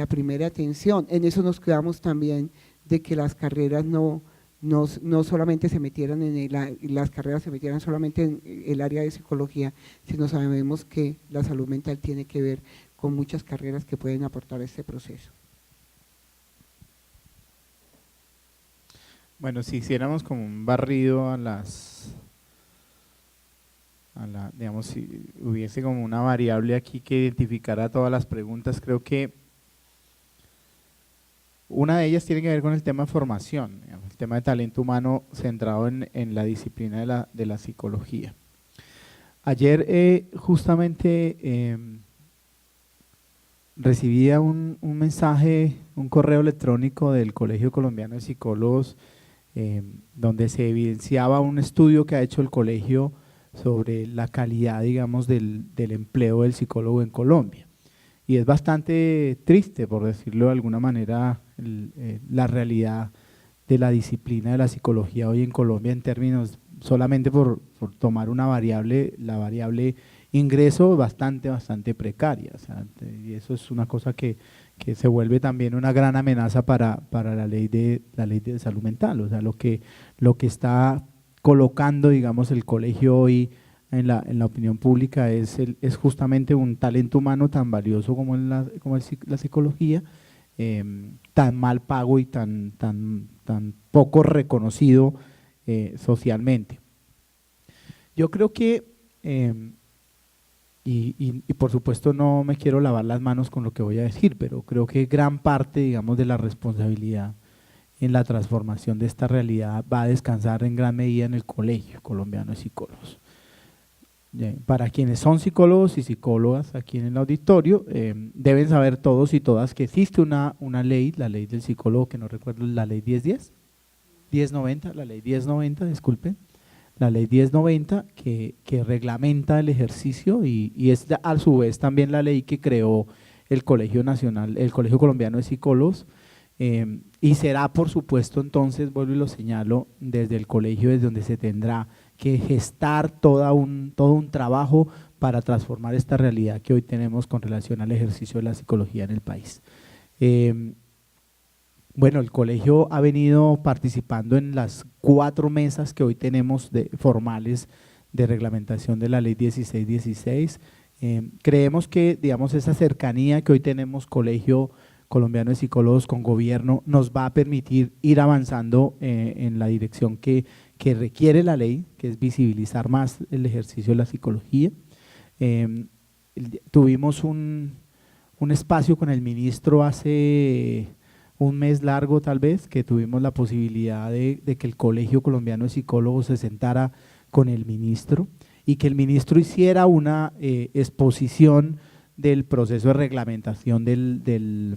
primera atención. En eso nos cuidamos también de que las carreras no solamente se metieran las carreras se metieran solamente en el área de psicología, sino sabemos que la salud mental tiene que ver con muchas carreras que pueden aportar a este proceso. Bueno, si hiciéramos como un barrido digamos, si hubiese como una variable aquí que identificara todas las preguntas, creo que una de ellas tiene que ver con el tema de formación, digamos, el tema de talento humano centrado en la disciplina de la psicología. Ayer justamente recibía un mensaje, un correo electrónico del Colegio Colombiano de Psicólogos, donde se evidenciaba un estudio que ha hecho el colegio sobre la calidad, digamos, del empleo del psicólogo en Colombia. Y es bastante triste, por decirlo de alguna manera, la realidad de la disciplina de la psicología hoy en Colombia en términos, solamente por tomar una variable, la variable ingreso bastante precaria. O sea, y eso es una cosa que se vuelve también una gran amenaza para la ley de salud mental. O sea, lo que está colocando, digamos, el colegio hoy en la opinión pública es justamente un talento humano tan valioso como la psicología, tan mal pago y tan poco reconocido socialmente. Yo creo que, y por supuesto no me quiero lavar las manos con lo que voy a decir, pero creo que gran parte, digamos, de la responsabilidad en la transformación de esta realidad va a descansar en gran medida en el Colegio Colombiano de Psicólogos. Para quienes son psicólogos y psicólogas aquí en el auditorio, deben saber todos y todas que existe una ley, la ley del psicólogo, que no recuerdo, la ley 1090, la ley 1090, disculpen, la ley 1090 que reglamenta el ejercicio y es a su vez también la ley que creó el Colegio Colombiano de Psicólogos, y será por supuesto entonces, vuelvo y lo señalo, desde el colegio desde donde se tendrá que gestar todo un trabajo para transformar esta realidad que hoy tenemos con relación al ejercicio de la psicología en el país. Bueno, el colegio ha venido participando en las 4 mesas que hoy tenemos formales de reglamentación de la ley 1616. Creemos que, digamos, esa cercanía que hoy tenemos Colegio Colombiano de Psicólogos con gobierno nos va a permitir ir avanzando en la dirección que requiere la ley, que es visibilizar más el ejercicio de la psicología. Tuvimos un espacio con el ministro hace un mes largo tal vez, que tuvimos la posibilidad de que el Colegio Colombiano de Psicólogos se sentara con el ministro y que el ministro hiciera una exposición del proceso de reglamentación de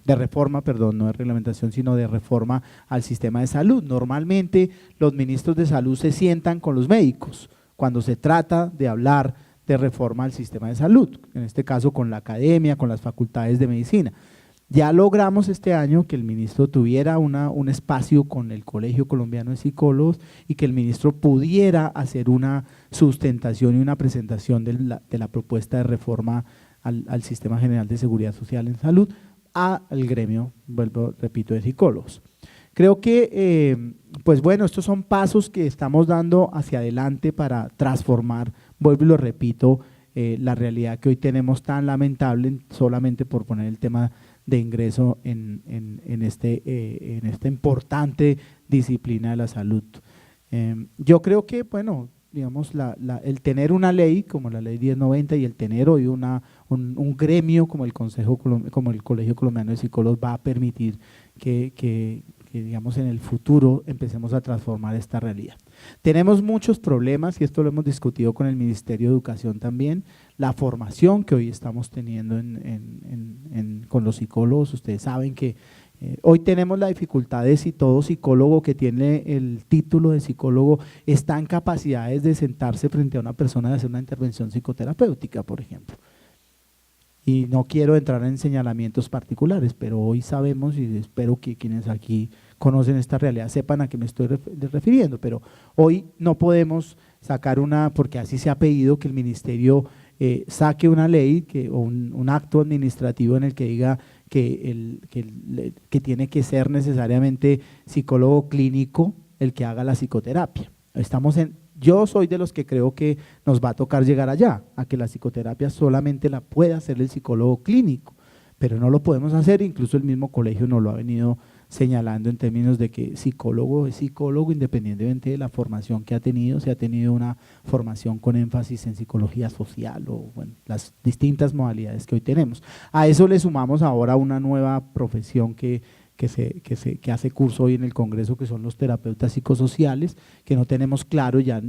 reforma, perdón, no de reglamentación, sino de reforma al sistema de salud. Normalmente los ministros de salud se sientan con los médicos cuando se trata de hablar de reforma al sistema de salud, en este caso con la academia, con las facultades de medicina. Ya logramos este año que el ministro tuviera un espacio con el Colegio Colombiano de Psicólogos y que el ministro pudiera hacer una sustentación y una presentación de la propuesta de reforma al Sistema General de Seguridad Social en Salud al gremio, repito, de psicólogos. Creo que, pues bueno, estos son pasos que estamos dando hacia adelante para transformar, vuelvo y lo repito, la realidad que hoy tenemos tan lamentable, solamente por poner el tema de ingreso en esta importante disciplina de la salud. Yo creo que, bueno, digamos, el tener una ley como la ley 1090 y el tener hoy un gremio como el Colegio Colombiano de Psicólogos va a permitir que digamos, en el futuro empecemos a transformar esta realidad. Tenemos muchos problemas y esto lo hemos discutido con el Ministerio de Educación también, la formación que hoy estamos teniendo con los psicólogos. Ustedes saben que hoy tenemos la dificultad de si todo psicólogo que tiene el título de psicólogo está en capacidades de sentarse frente a una persona y hacer una intervención psicoterapéutica, por ejemplo. Y no quiero entrar en señalamientos particulares, pero hoy sabemos, y espero que quienes aquí conocen esta realidad sepan a qué me estoy refiriendo, pero hoy no podemos sacar porque así se ha pedido que el ministerio saque una ley o un acto administrativo en el que diga que tiene que ser necesariamente psicólogo clínico el que haga la psicoterapia. Yo soy de los que creo que nos va a tocar llegar allá, a que la psicoterapia solamente la pueda hacer el psicólogo clínico, pero no lo podemos hacer, incluso el mismo colegio nos lo ha venido señalando en términos de que psicólogo es psicólogo independientemente de la formación que ha tenido, si ha tenido una formación con énfasis en psicología social o bueno, las distintas modalidades que hoy tenemos. A eso le sumamos ahora una nueva profesión que hace curso hoy en el Congreso, que son los terapeutas psicosociales, que no tenemos claro ya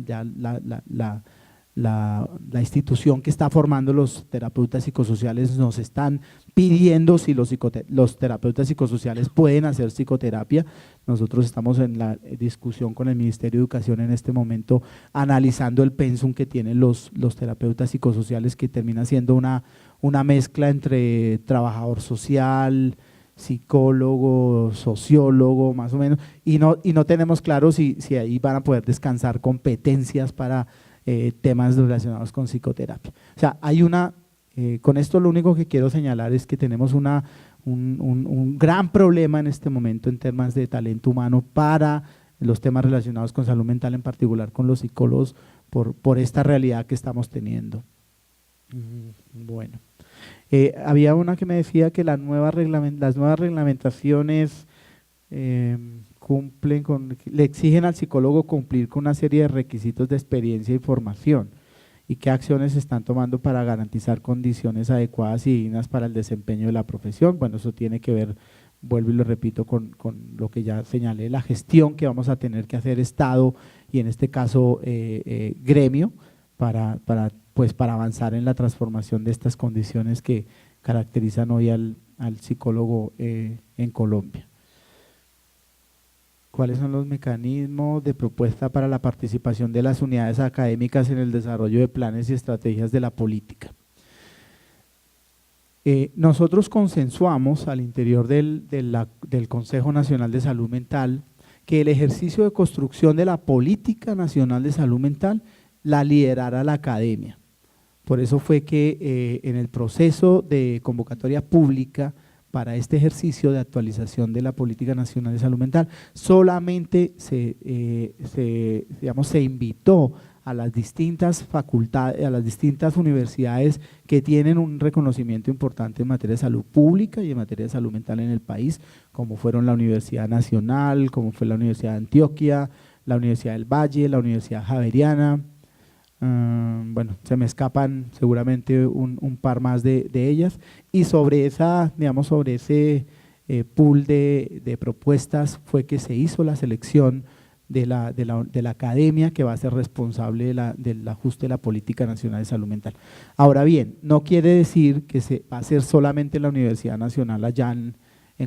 la institución que está formando los terapeutas psicosociales nos están pidiendo si los terapeutas psicosociales pueden hacer psicoterapia. Nosotros estamos en la discusión con el Ministerio de Educación en este momento, analizando el pensum que tienen los terapeutas psicosociales, que termina siendo una mezcla entre trabajador social, psicólogo, sociólogo, más o menos, y no tenemos claro si ahí van a poder descansar competencias para temas relacionados con psicoterapia. O sea, con esto lo único que quiero señalar es que tenemos un gran problema en este momento en temas de talento humano para los temas relacionados con salud mental, en particular con los psicólogos, por esta realidad que estamos teniendo. Bueno. Había una que me decía que las nuevas reglamentaciones le exigen al psicólogo cumplir con una serie de requisitos de experiencia y formación, y qué acciones se están tomando para garantizar condiciones adecuadas y dignas para el desempeño de la profesión. Bueno, eso tiene que ver, vuelvo y lo repito, con lo que ya señalé, la gestión que vamos a tener que hacer Estado y en este caso gremio para avanzar en la transformación de estas condiciones que caracterizan hoy al psicólogo en Colombia. ¿Cuáles son los mecanismos de propuesta para la participación de las unidades académicas en el desarrollo de planes y estrategias de la política? Nosotros consensuamos al interior del Consejo Nacional de Salud Mental que el ejercicio de construcción de la Política Nacional de Salud Mental la liderara la academia. Por eso fue que en el proceso de convocatoria pública para este ejercicio de actualización de la Política Nacional de Salud Mental, solamente se invitó a las distintas facultades, a las distintas universidades que tienen un reconocimiento importante en materia de salud pública y en materia de salud mental en el país, como fueron la Universidad Nacional, como fue la Universidad de Antioquia, la Universidad del Valle, la Universidad Javeriana. Bueno, se me escapan seguramente un par más de ellas, y sobre ese pool de propuestas fue que se hizo la selección de la academia que va a ser responsable del ajuste de la Política Nacional de Salud Mental. Ahora bien, no quiere decir que se va a hacer solamente la Universidad Nacional allá en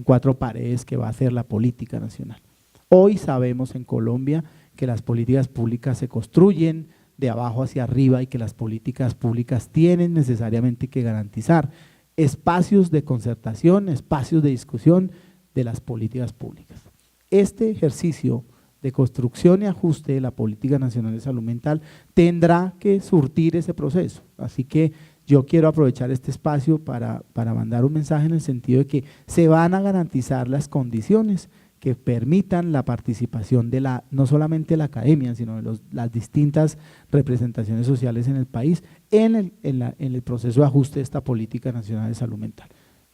cuatro paredes que va a hacer la Política Nacional. Hoy sabemos en Colombia que las políticas públicas se construyen de abajo hacia arriba y que las políticas públicas tienen necesariamente que garantizar espacios de concertación, espacios de discusión de las políticas públicas. Este ejercicio de construcción y ajuste de la Política Nacional de Salud Mental tendrá que surtir ese proceso, así que yo quiero aprovechar este espacio para mandar un mensaje en el sentido de que se van a garantizar las condiciones que permitan la participación de no solamente la academia, sino de las distintas representaciones sociales en el país en el proceso de ajuste de esta política nacional de salud mental.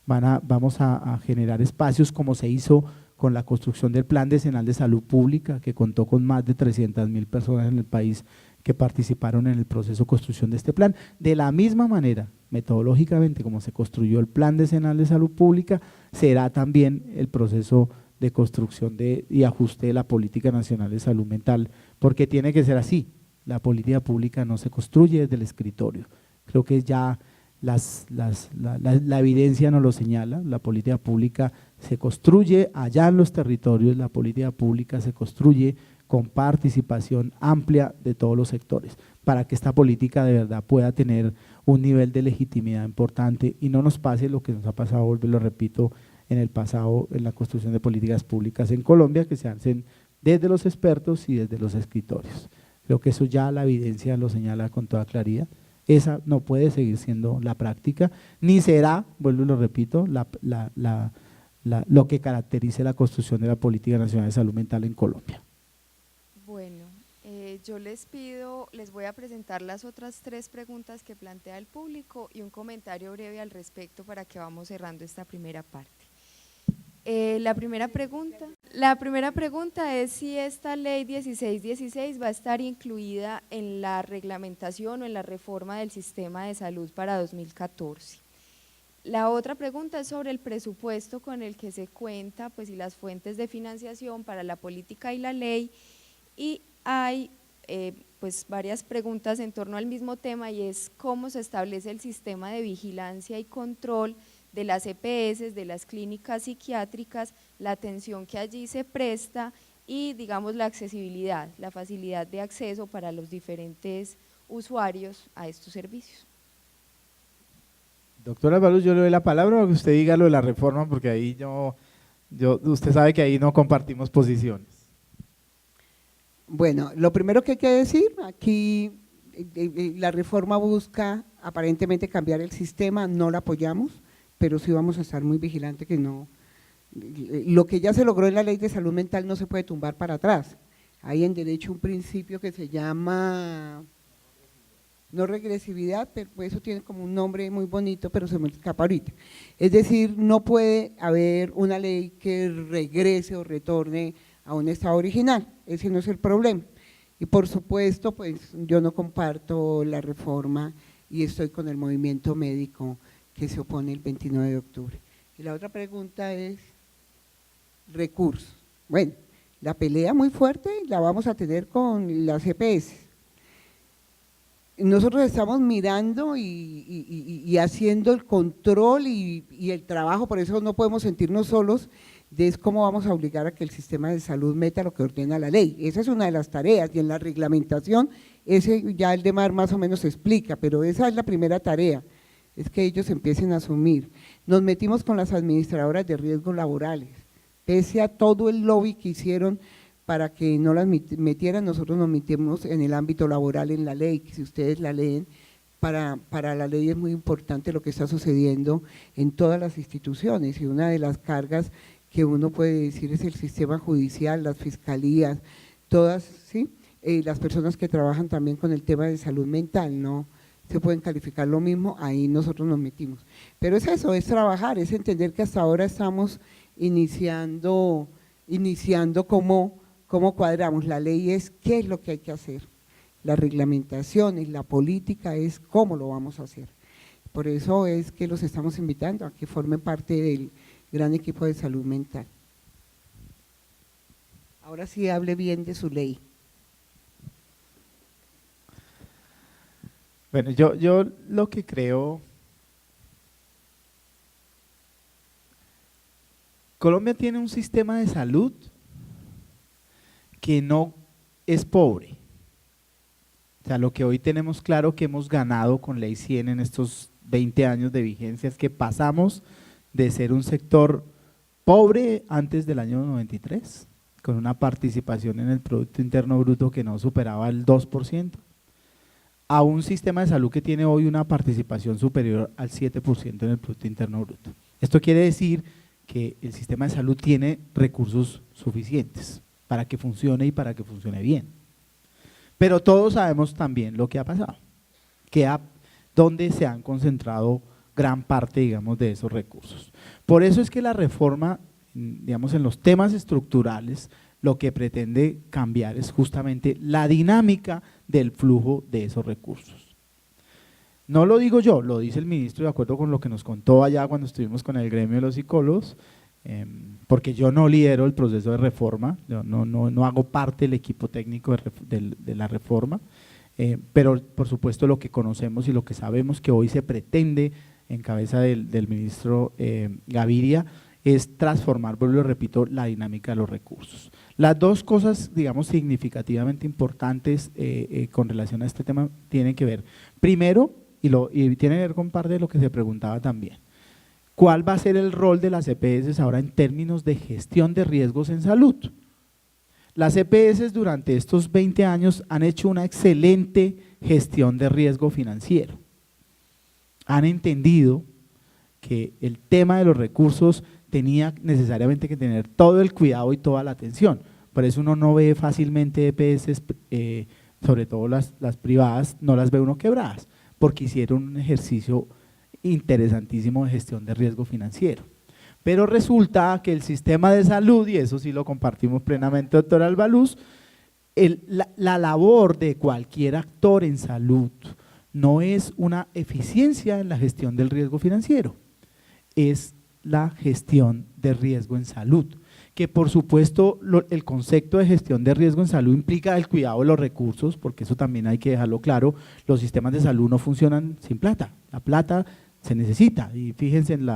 Vamos a generar espacios como se hizo con la construcción del Plan Decenal de Salud Pública, que contó con más de 300.000 personas en el país que participaron en el proceso de construcción de este plan. De la misma manera, metodológicamente, como se construyó el Plan Decenal de Salud Pública, será también el proceso de construcción y ajuste de la Política Nacional de Salud Mental, porque tiene que ser así. La política pública no se construye desde el escritorio. Creo que ya la evidencia nos lo señala. La política pública se construye allá en los territorios, la política pública se construye con participación amplia de todos los sectores, para que esta política de verdad pueda tener un nivel de legitimidad importante y no nos pase lo que nos ha pasado, lo repito, en el pasado en la construcción de políticas públicas en Colombia, que se hacen desde los expertos y desde los escritorios. Creo que eso ya la evidencia lo señala con toda claridad. Esa no puede seguir siendo la práctica, ni será, vuelvo y lo repito, lo que caracterice la construcción de la Política Nacional de Salud Mental en Colombia. Bueno, yo les voy a presentar las otras 3 preguntas que plantea el público y un comentario breve al respecto para que vamos cerrando esta primera parte. La primera pregunta es si esta ley 1616 va a estar incluida en la reglamentación o en la reforma del sistema de salud para 2014. La otra pregunta es sobre el presupuesto con el que se cuenta, pues, y las fuentes de financiación para la política y la ley, y hay pues varias preguntas en torno al mismo tema, y es cómo se establece el sistema de vigilancia y control de las EPS, de las clínicas psiquiátricas, la atención que allí se presta y, digamos, la accesibilidad, la facilidad de acceso para los diferentes usuarios a estos servicios. Doctora Baluz, yo le doy la palabra para que usted diga lo de la reforma, porque ahí usted sabe que ahí no compartimos posiciones. Bueno, lo primero que hay que decir, aquí la reforma busca aparentemente cambiar el sistema, no la apoyamos, pero sí vamos a estar muy vigilantes que no, lo que ya se logró en la ley de salud mental no se puede tumbar para atrás. Hay en derecho un principio que se llama no regresividad, pero eso tiene como un nombre muy bonito, pero se me escapa ahorita. Es decir, no puede haber una ley que regrese o retorne a un estado original, ese no es el problema. Y por supuesto, pues yo no comparto la reforma y estoy con el movimiento médico que se opone el 29 de octubre. Y la otra pregunta es recursos. Bueno, la pelea muy fuerte la vamos a tener con las EPS. Nosotros estamos mirando y haciendo el control y el trabajo, por eso no podemos sentirnos solos, de cómo vamos a obligar a que el sistema de salud meta lo que ordena la ley. Esa es una de las tareas, y en la reglamentación, ese ya el DEMAR más o menos explica, pero esa es la primera tarea, es que ellos empiecen a asumir. Nos metimos con las administradoras de riesgos laborales, pese a todo el lobby que hicieron para que no las metieran, nosotros nos metimos en el ámbito laboral en la ley, que si ustedes la leen, para la ley es muy importante lo que está sucediendo en todas las instituciones, y una de las cargas que uno puede decir es el sistema judicial, las fiscalías, todas, ¿sí? Las personas que trabajan también con el tema de salud mental, no se pueden calificar lo mismo, ahí nosotros nos metimos. Pero es eso, es trabajar, es entender que hasta ahora estamos iniciando cómo cuadramos. La ley es qué es lo que hay que hacer, la reglamentación y la política es cómo lo vamos a hacer. Por eso es que los estamos invitando a que formen parte del gran equipo de salud mental. Ahora sí hable bien de su ley. Bueno, yo lo que creo, Colombia tiene un sistema de salud que no es pobre. O sea, lo que hoy tenemos claro que hemos ganado con Ley 100 en estos 20 años de vigencia es que pasamos de ser un sector pobre antes del año 93, con una participación en el Producto Interno Bruto que no superaba el 2%, a un sistema de salud que tiene hoy una participación superior al 7% en el Producto Interno Bruto. Esto quiere decir que el sistema de salud tiene recursos suficientes para que funcione y para que funcione bien. Pero todos sabemos también lo que ha pasado, dónde se han concentrado gran parte, digamos, de esos recursos. Por eso es que la reforma, digamos, en los temas estructurales, lo que pretende cambiar es justamente la dinámica del flujo de esos recursos. No lo digo yo, lo dice el ministro de acuerdo con lo que nos contó allá cuando estuvimos con el gremio de los psicólogos, porque yo no lidero el proceso de reforma, yo no hago parte del equipo técnico de la reforma, pero por supuesto lo que conocemos y lo que sabemos que hoy se pretende en cabeza del ministro Gaviria es transformar, vuelvo y repito, la dinámica de los recursos. Las dos cosas, digamos, significativamente importantes con relación a este tema tienen que ver, primero, y tiene que ver con parte de lo que se preguntaba también, ¿cuál va a ser el rol de las EPS ahora en términos de gestión de riesgos en salud? Las EPS durante estos 20 años han hecho una excelente gestión de riesgo financiero. Han entendido que el tema de los recursos tenía necesariamente que tener todo el cuidado y toda la atención. Por eso uno no ve fácilmente EPS, sobre todo las privadas, no las ve uno quebradas, porque hicieron un ejercicio interesantísimo de gestión de riesgo financiero. Pero resulta que el sistema de salud, y eso sí lo compartimos plenamente, doctor Albaluz, la labor de cualquier actor en salud no es una eficiencia en la gestión del riesgo financiero, es la gestión de riesgo en salud, que por supuesto el concepto de gestión de riesgo en salud implica el cuidado de los recursos, porque eso también hay que dejarlo claro, los sistemas de salud no funcionan sin plata, la plata se necesita, y fíjense en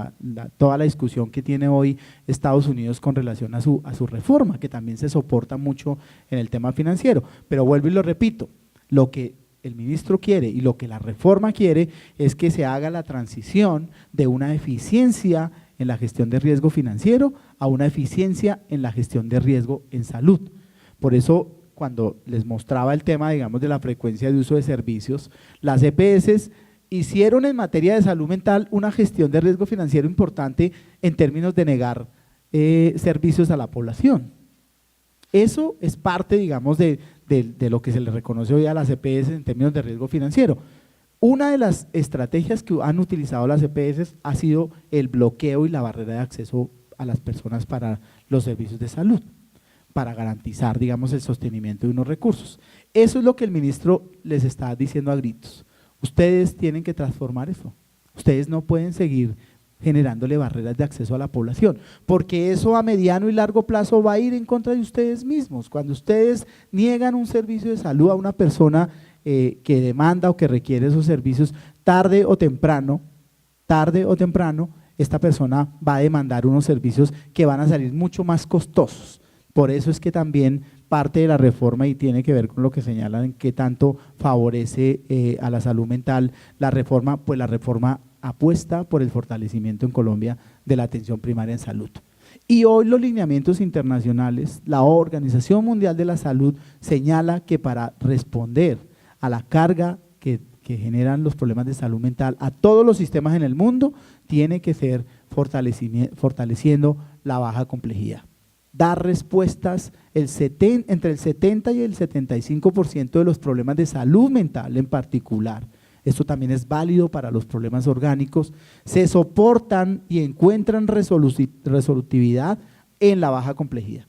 toda la discusión que tiene hoy Estados Unidos con relación a su reforma, que también se soporta mucho en el tema financiero, pero vuelvo y lo repito, lo que el ministro quiere y lo que la reforma quiere es que se haga la transición de una eficiencia en la gestión de riesgo financiero a una eficiencia en la gestión de riesgo en salud. Por eso, cuando les mostraba el tema, digamos, de la frecuencia de uso de servicios, las EPS hicieron en materia de salud mental una gestión de riesgo financiero importante en términos de negar servicios a la población. Eso es parte, digamos, de lo que se le reconoce hoy a las EPS en términos de riesgo financiero. Una de las estrategias que han utilizado las EPS ha sido el bloqueo y la barrera de acceso a las personas para los servicios de salud, para garantizar, digamos, el sostenimiento de unos recursos. Eso es lo que el ministro les está diciendo a gritos. Ustedes tienen que transformar eso. Ustedes no pueden seguir generándole barreras de acceso a la población, porque eso a mediano y largo plazo va a ir en contra de ustedes mismos. Cuando ustedes niegan un servicio de salud a una persona que demanda o que requiere esos servicios, tarde o temprano, esta persona va a demandar unos servicios que van a salir mucho más costosos. Por eso es que también parte de la reforma, y tiene que ver con lo que señalan que tanto favorece a la salud mental la reforma, pues la reforma apuesta por el fortalecimiento en Colombia de la atención primaria en salud. Y hoy los lineamientos internacionales, la Organización Mundial de la Salud señala que para responder a la carga que generan los problemas de salud mental a todos los sistemas en el mundo, tiene que ser fortaleciendo la baja complejidad. Dar respuestas entre el 70 y el 75% de los problemas de salud mental en particular, esto también es válido para los problemas orgánicos, se soportan y encuentran resolutividad en la baja complejidad.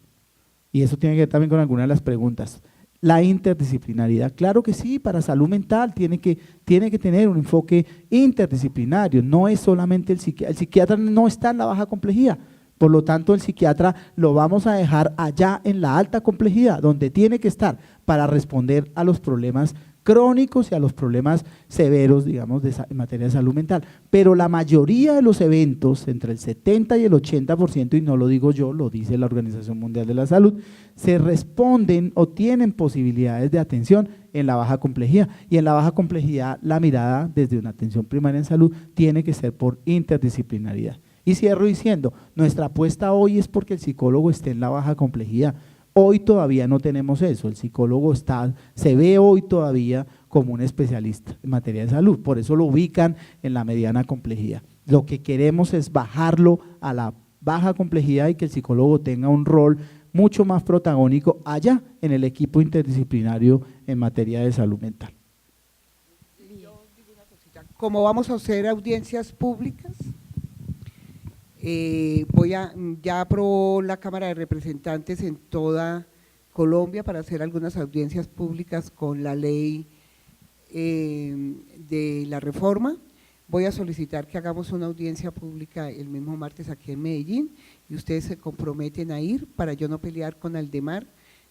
Y eso tiene que ver también con algunas de las preguntas. La interdisciplinaridad, claro que sí, para salud mental tiene que tener un enfoque interdisciplinario, no es solamente el psiquiatra no está en la baja complejidad, por lo tanto el psiquiatra lo vamos a dejar allá en la alta complejidad, donde tiene que estar para responder a los problemas crónicos y a los problemas severos, digamos, en materia de salud mental. Pero la mayoría de los eventos, entre el 70 y el 80%, y no lo digo yo, lo dice la Organización Mundial de la Salud, se responden o tienen posibilidades de atención en la baja complejidad. Y en la baja complejidad, la mirada desde una atención primaria en salud tiene que ser por interdisciplinaridad. Y cierro diciendo, nuestra apuesta hoy es porque el psicólogo esté en la baja complejidad. Hoy todavía no tenemos eso, el psicólogo se ve hoy todavía como un especialista en materia de salud, por eso lo ubican en la mediana complejidad. Lo que queremos es bajarlo a la baja complejidad y que el psicólogo tenga un rol mucho más protagónico allá en el equipo interdisciplinario en materia de salud mental. Como vamos a hacer audiencias públicas, ya aprobó la Cámara de Representantes en toda Colombia para hacer algunas audiencias públicas con la ley de la reforma. Voy a solicitar que hagamos una audiencia pública el mismo martes aquí en Medellín y ustedes se comprometen a ir para yo no pelear con Aldemar,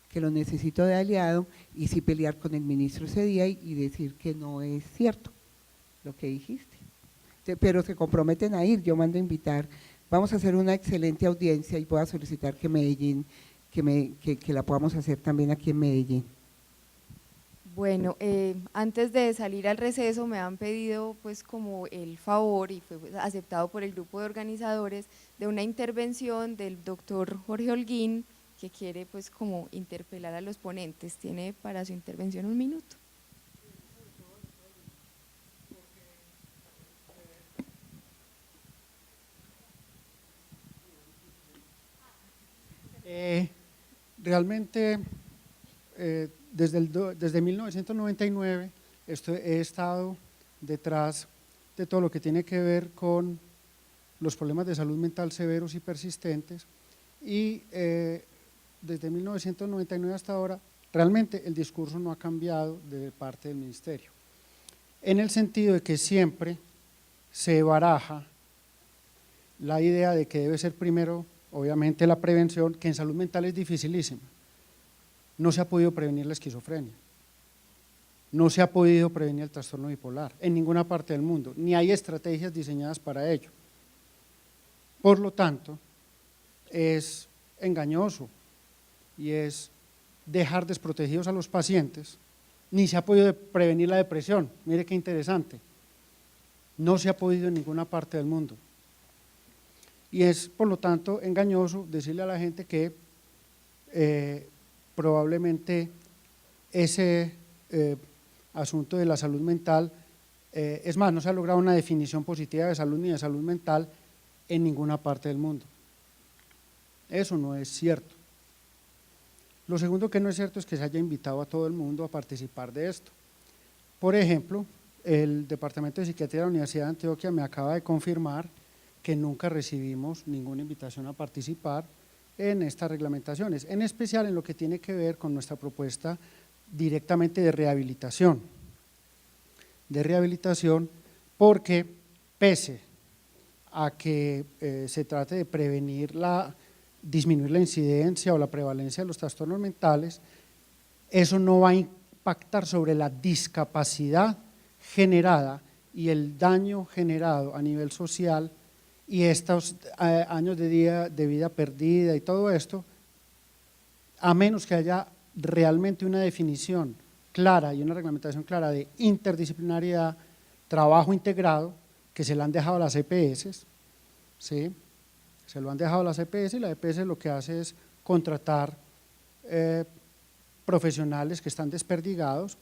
que lo necesito de aliado, y sí pelear con el ministro ese día y decir que no es cierto lo que dijiste. Pero se comprometen a ir, yo mando a invitar. Vamos a hacer una excelente audiencia y voy a solicitar que Medellín, que la podamos hacer también aquí en Medellín. Bueno, antes de salir al receso me han pedido pues como el favor, y fue aceptado por el grupo de organizadores, de una intervención del doctor Jorge Holguín, que quiere pues como interpelar a los ponentes. Tiene para su intervención 1 minuto. Realmente desde 1999 he estado detrás de todo lo que tiene que ver con los problemas de salud mental severos y persistentes, y desde 1999 hasta ahora realmente el discurso no ha cambiado de parte del ministerio, en el sentido de que siempre se baraja la idea de que debe ser primero obviamente la prevención, que en salud mental es dificilísima. No se ha podido prevenir la esquizofrenia, no se ha podido prevenir el trastorno bipolar en ninguna parte del mundo, ni hay estrategias diseñadas para ello. Por lo tanto, es engañoso y es dejar desprotegidos a los pacientes. Ni se ha podido prevenir la depresión, mire qué interesante, no se ha podido en ninguna parte del mundo. Y es, por lo tanto, engañoso decirle a la gente que probablemente ese asunto de la salud mental, es más, no se ha logrado una definición positiva de salud ni de salud mental en ninguna parte del mundo. Eso no es cierto. Lo segundo que no es cierto es que se haya invitado a todo el mundo a participar de esto. Por ejemplo, el Departamento de Psiquiatría de la Universidad de Antioquia me acaba de confirmar que nunca recibimos ninguna invitación a participar en estas reglamentaciones, en especial en lo que tiene que ver con nuestra propuesta directamente de rehabilitación, porque pese a que se trate de prevenir disminuir la incidencia o la prevalencia de los trastornos mentales, eso no va a impactar sobre la discapacidad generada y el daño generado a nivel social y estos años de vida perdida y todo esto, a menos que haya realmente una definición clara y una reglamentación clara de interdisciplinariedad, trabajo integrado, que se le han dejado a las EPS, ¿sí? Se lo han dejado a las EPS y la EPS lo que hace es contratar profesionales que están desperdigados,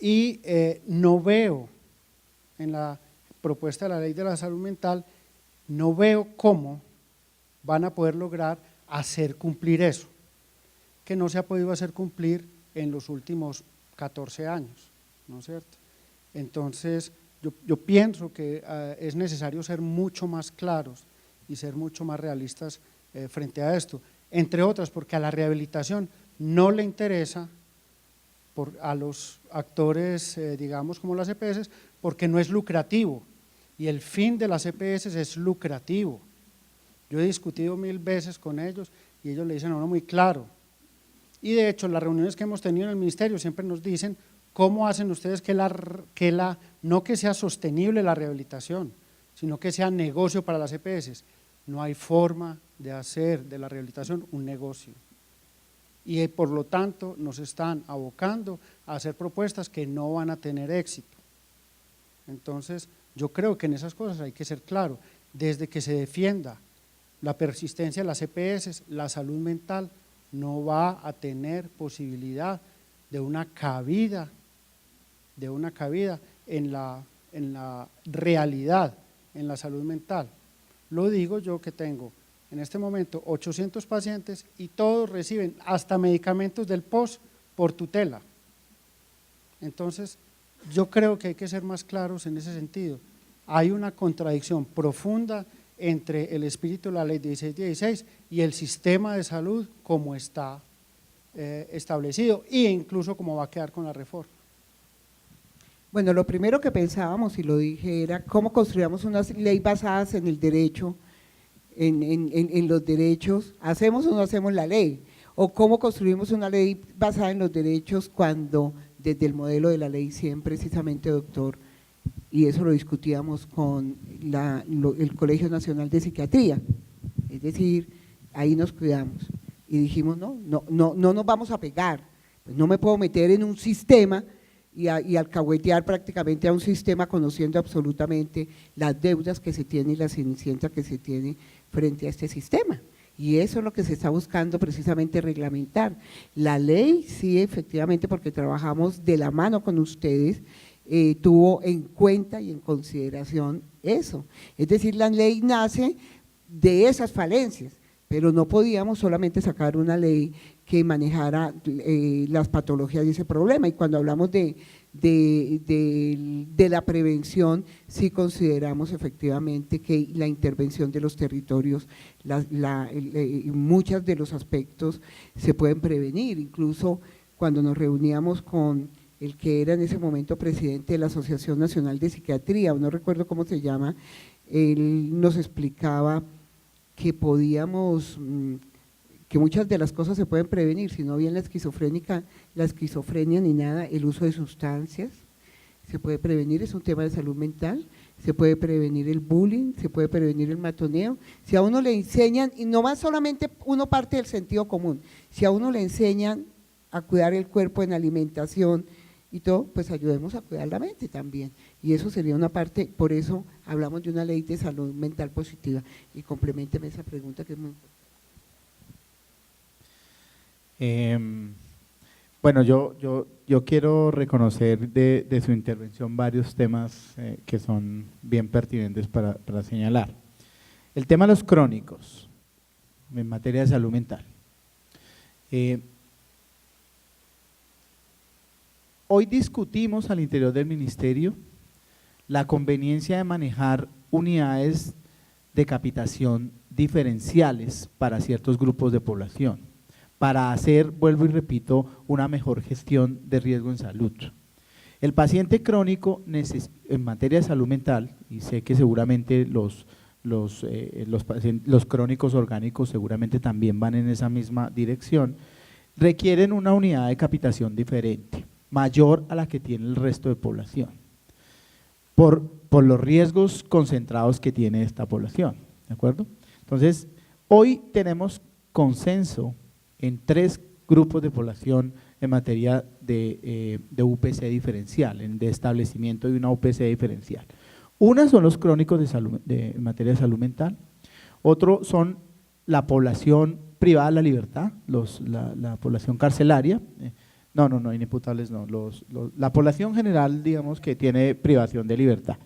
y no veo en la propuesta de la ley de la salud mental, no veo cómo van a poder lograr hacer cumplir eso, que no se ha podido hacer cumplir en los últimos 14 años, ¿no es cierto? Entonces, yo pienso que es necesario ser mucho más claros y ser mucho más realistas frente a esto, entre otras porque a la rehabilitación no le interesa a los actores, digamos como las EPS, porque no es lucrativo, y el fin de las EPS es lucrativo. Yo he discutido 1000 veces con ellos y ellos le dicen a uno muy claro, y de hecho las reuniones que hemos tenido en el ministerio siempre nos dicen cómo hacen ustedes no que sea sostenible la rehabilitación, sino que sea negocio para las EPS. No hay forma de hacer de la rehabilitación un negocio, y por lo tanto nos están abocando a hacer propuestas que no van a tener éxito. Entonces yo creo que en esas cosas hay que ser claro, desde que se defienda la persistencia de las EPS, la salud mental no va a tener posibilidad de una cabida en la realidad, en la salud mental. Lo digo yo que tengo en este momento 800 pacientes y todos reciben hasta medicamentos del POS por tutela. Entonces, yo creo que hay que ser más claros en ese sentido. Hay una contradicción profunda entre el espíritu de la ley 1616 y el sistema de salud como está establecido e incluso como va a quedar con la reforma. Bueno, lo primero que pensábamos, y lo dije, era cómo construíamos una ley basada en el derecho, en los derechos. ¿Hacemos o no hacemos la ley? O cómo construimos una ley basada en los derechos cuando desde el modelo de la ley 100 precisamente, doctor, y eso lo discutíamos con el Colegio Nacional de Psiquiatría, es decir, ahí nos cuidamos y dijimos no nos vamos a pegar, pues no me puedo meter en un sistema y alcahuetear prácticamente a un sistema conociendo absolutamente las deudas que se tienen y la cenicienta que se tiene frente a este sistema. Y eso es lo que se está buscando precisamente reglamentar. La ley sí, efectivamente, porque trabajamos de la mano con ustedes, tuvo en cuenta y en consideración eso. Es decir, la ley nace de esas falencias, pero no podíamos solamente sacar una ley que manejara las patologías de ese problema. Y cuando hablamos de la prevención, sí consideramos efectivamente que la intervención de los territorios, muchos de los aspectos se pueden prevenir. Incluso cuando nos reuníamos con el que era en ese momento presidente de la Asociación Nacional de Psiquiatría, no recuerdo cómo se llama, él nos explicaba que podíamos, que muchas de las cosas se pueden prevenir, si no bien la esquizofrenia ni nada, el uso de sustancias se puede prevenir, es un tema de salud mental, se puede prevenir el bullying, se puede prevenir el matoneo. Si a uno le enseñan, y no más solamente uno parte del sentido común, si a uno le enseñan a cuidar el cuerpo en alimentación y todo, pues ayudemos a cuidar la mente también, y eso sería una parte. Por eso hablamos de una ley de salud mental positiva, y compleménteme esa pregunta que es muy importante. Bueno, yo quiero reconocer de su intervención varios temas que son bien pertinentes para señalar. El tema de los crónicos en materia de salud mental. Hoy discutimos al interior del ministerio la conveniencia de manejar unidades de capitación diferenciales para ciertos grupos de población, para hacer, vuelvo y repito, una mejor gestión de riesgo en salud. El paciente crónico en materia de salud mental, y sé que seguramente los crónicos orgánicos seguramente también van en esa misma dirección, requieren una unidad de capitación diferente, mayor a la que tiene el resto de población, por los riesgos concentrados que tiene esta población, ¿de acuerdo? Entonces, hoy tenemos consenso en 3 grupos de población en materia de UPC diferencial, de establecimiento de una UPC diferencial. Una son los crónicos en materia de salud mental, otro son la población privada de la libertad, la población carcelaria, no, inimputables no, la población general, digamos, que tiene privación de libertad,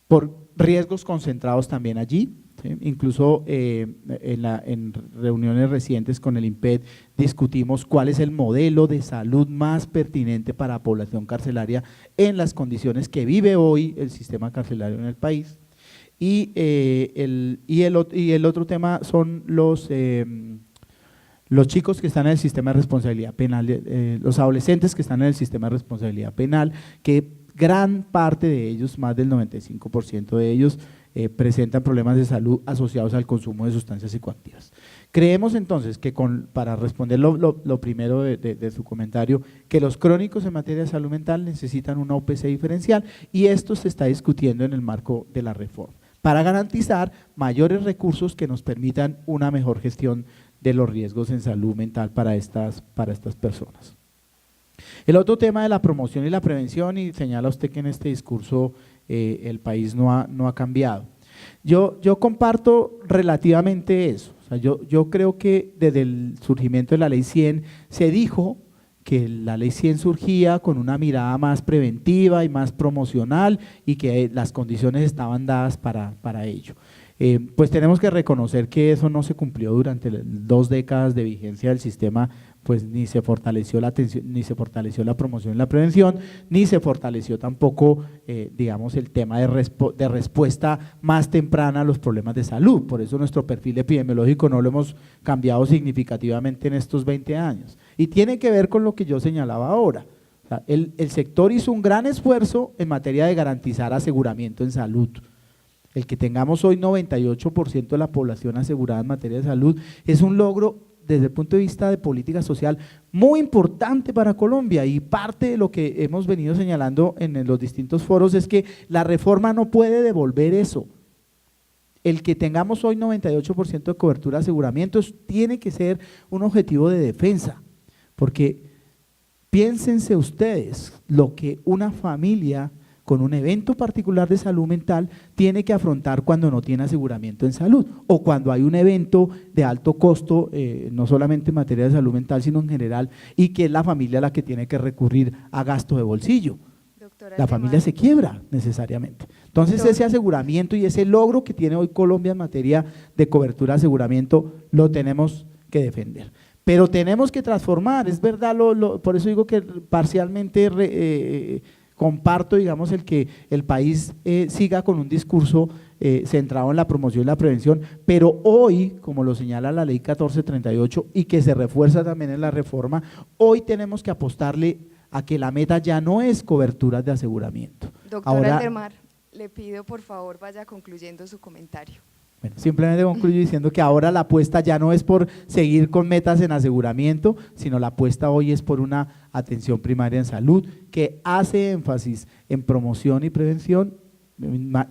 por riesgos concentrados también allí, ¿sí? Incluso en reuniones recientes con el INPED discutimos cuál es el modelo de salud más pertinente para la población carcelaria en las condiciones que vive hoy el sistema carcelario en el país. Y el otro tema son los chicos que están en el sistema de responsabilidad penal, los adolescentes que están en el sistema de responsabilidad penal, que gran parte de ellos, más del 95% de ellos, presentan problemas de salud asociados al consumo de sustancias psicoactivas. Creemos entonces que para responder lo primero de su comentario, que los crónicos en materia de salud mental necesitan una UPC diferencial, y esto se está discutiendo en el marco de la reforma, para garantizar mayores recursos que nos permitan una mejor gestión de los riesgos en salud mental para estas personas. El otro tema de la promoción y la prevención, y señala usted que en este discurso el país no ha cambiado. Yo comparto relativamente eso. O sea, yo creo que desde el surgimiento de la Ley 100 se dijo que la Ley 100 surgía con una mirada más preventiva y más promocional, y que las condiciones estaban dadas para ello. Pues tenemos que reconocer que eso no se cumplió durante 2 décadas de vigencia del sistema, pues ni se fortaleció la atención, ni se fortaleció la promoción y la prevención, ni se fortaleció tampoco, digamos, el tema de respuesta más temprana a los problemas de salud. Por eso nuestro perfil epidemiológico no lo hemos cambiado significativamente en estos 20 años. Y tiene que ver con lo que yo señalaba ahora. O sea, el sector hizo un gran esfuerzo en materia de garantizar aseguramiento en salud. El que tengamos hoy 98% de la población asegurada en materia de salud es un logro desde el punto de vista de política social muy importante para Colombia, y parte de lo que hemos venido señalando en los distintos foros es que la reforma no puede devolver eso. El que tengamos hoy 98% de cobertura de aseguramientos tiene que ser un objetivo de defensa, porque piénsense ustedes lo que una familia con un evento particular de salud mental tiene que afrontar cuando no tiene aseguramiento en salud, o cuando hay un evento de alto costo, no solamente en materia de salud mental, sino en general, y que es la familia la que tiene que recurrir a gasto de bolsillo. Doctora La familia se quiebra necesariamente. Entonces ese aseguramiento y ese logro que tiene hoy Colombia en materia de cobertura de aseguramiento lo tenemos que defender. Pero tenemos que transformar, es verdad, por eso digo que parcialmente comparto, digamos, el que el país siga con un discurso centrado en la promoción y la prevención, pero hoy, como lo señala la ley 1438 y que se refuerza también en la reforma, hoy tenemos que apostarle a que la meta ya no es coberturas de aseguramiento. Doctora Ahora, Altermar, le pido por favor vaya concluyendo su comentario. bueno, simplemente concluyo diciendo que ahora la apuesta ya no es por seguir con metas en aseguramiento, sino la apuesta hoy es por una atención primaria en salud que hace énfasis en promoción y prevención.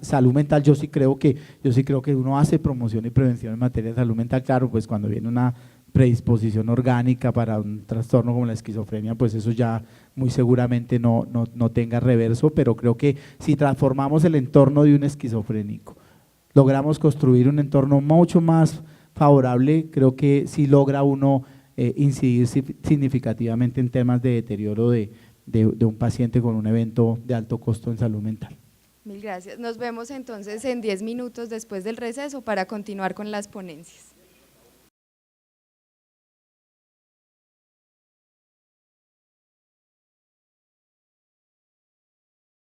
Salud mental, yo sí creo que uno hace promoción y prevención en materia de salud mental, claro, pues cuando viene una predisposición orgánica para un trastorno como la esquizofrenia, pues eso ya muy seguramente no tenga reverso, pero creo que si transformamos el entorno de un esquizofrénico, logramos construir un entorno mucho más favorable, creo que sí logra uno incidir significativamente en temas de deterioro de un paciente con un evento de alto costo en salud mental. Mil gracias. Nos vemos entonces en 10 minutos después del receso para continuar con las ponencias.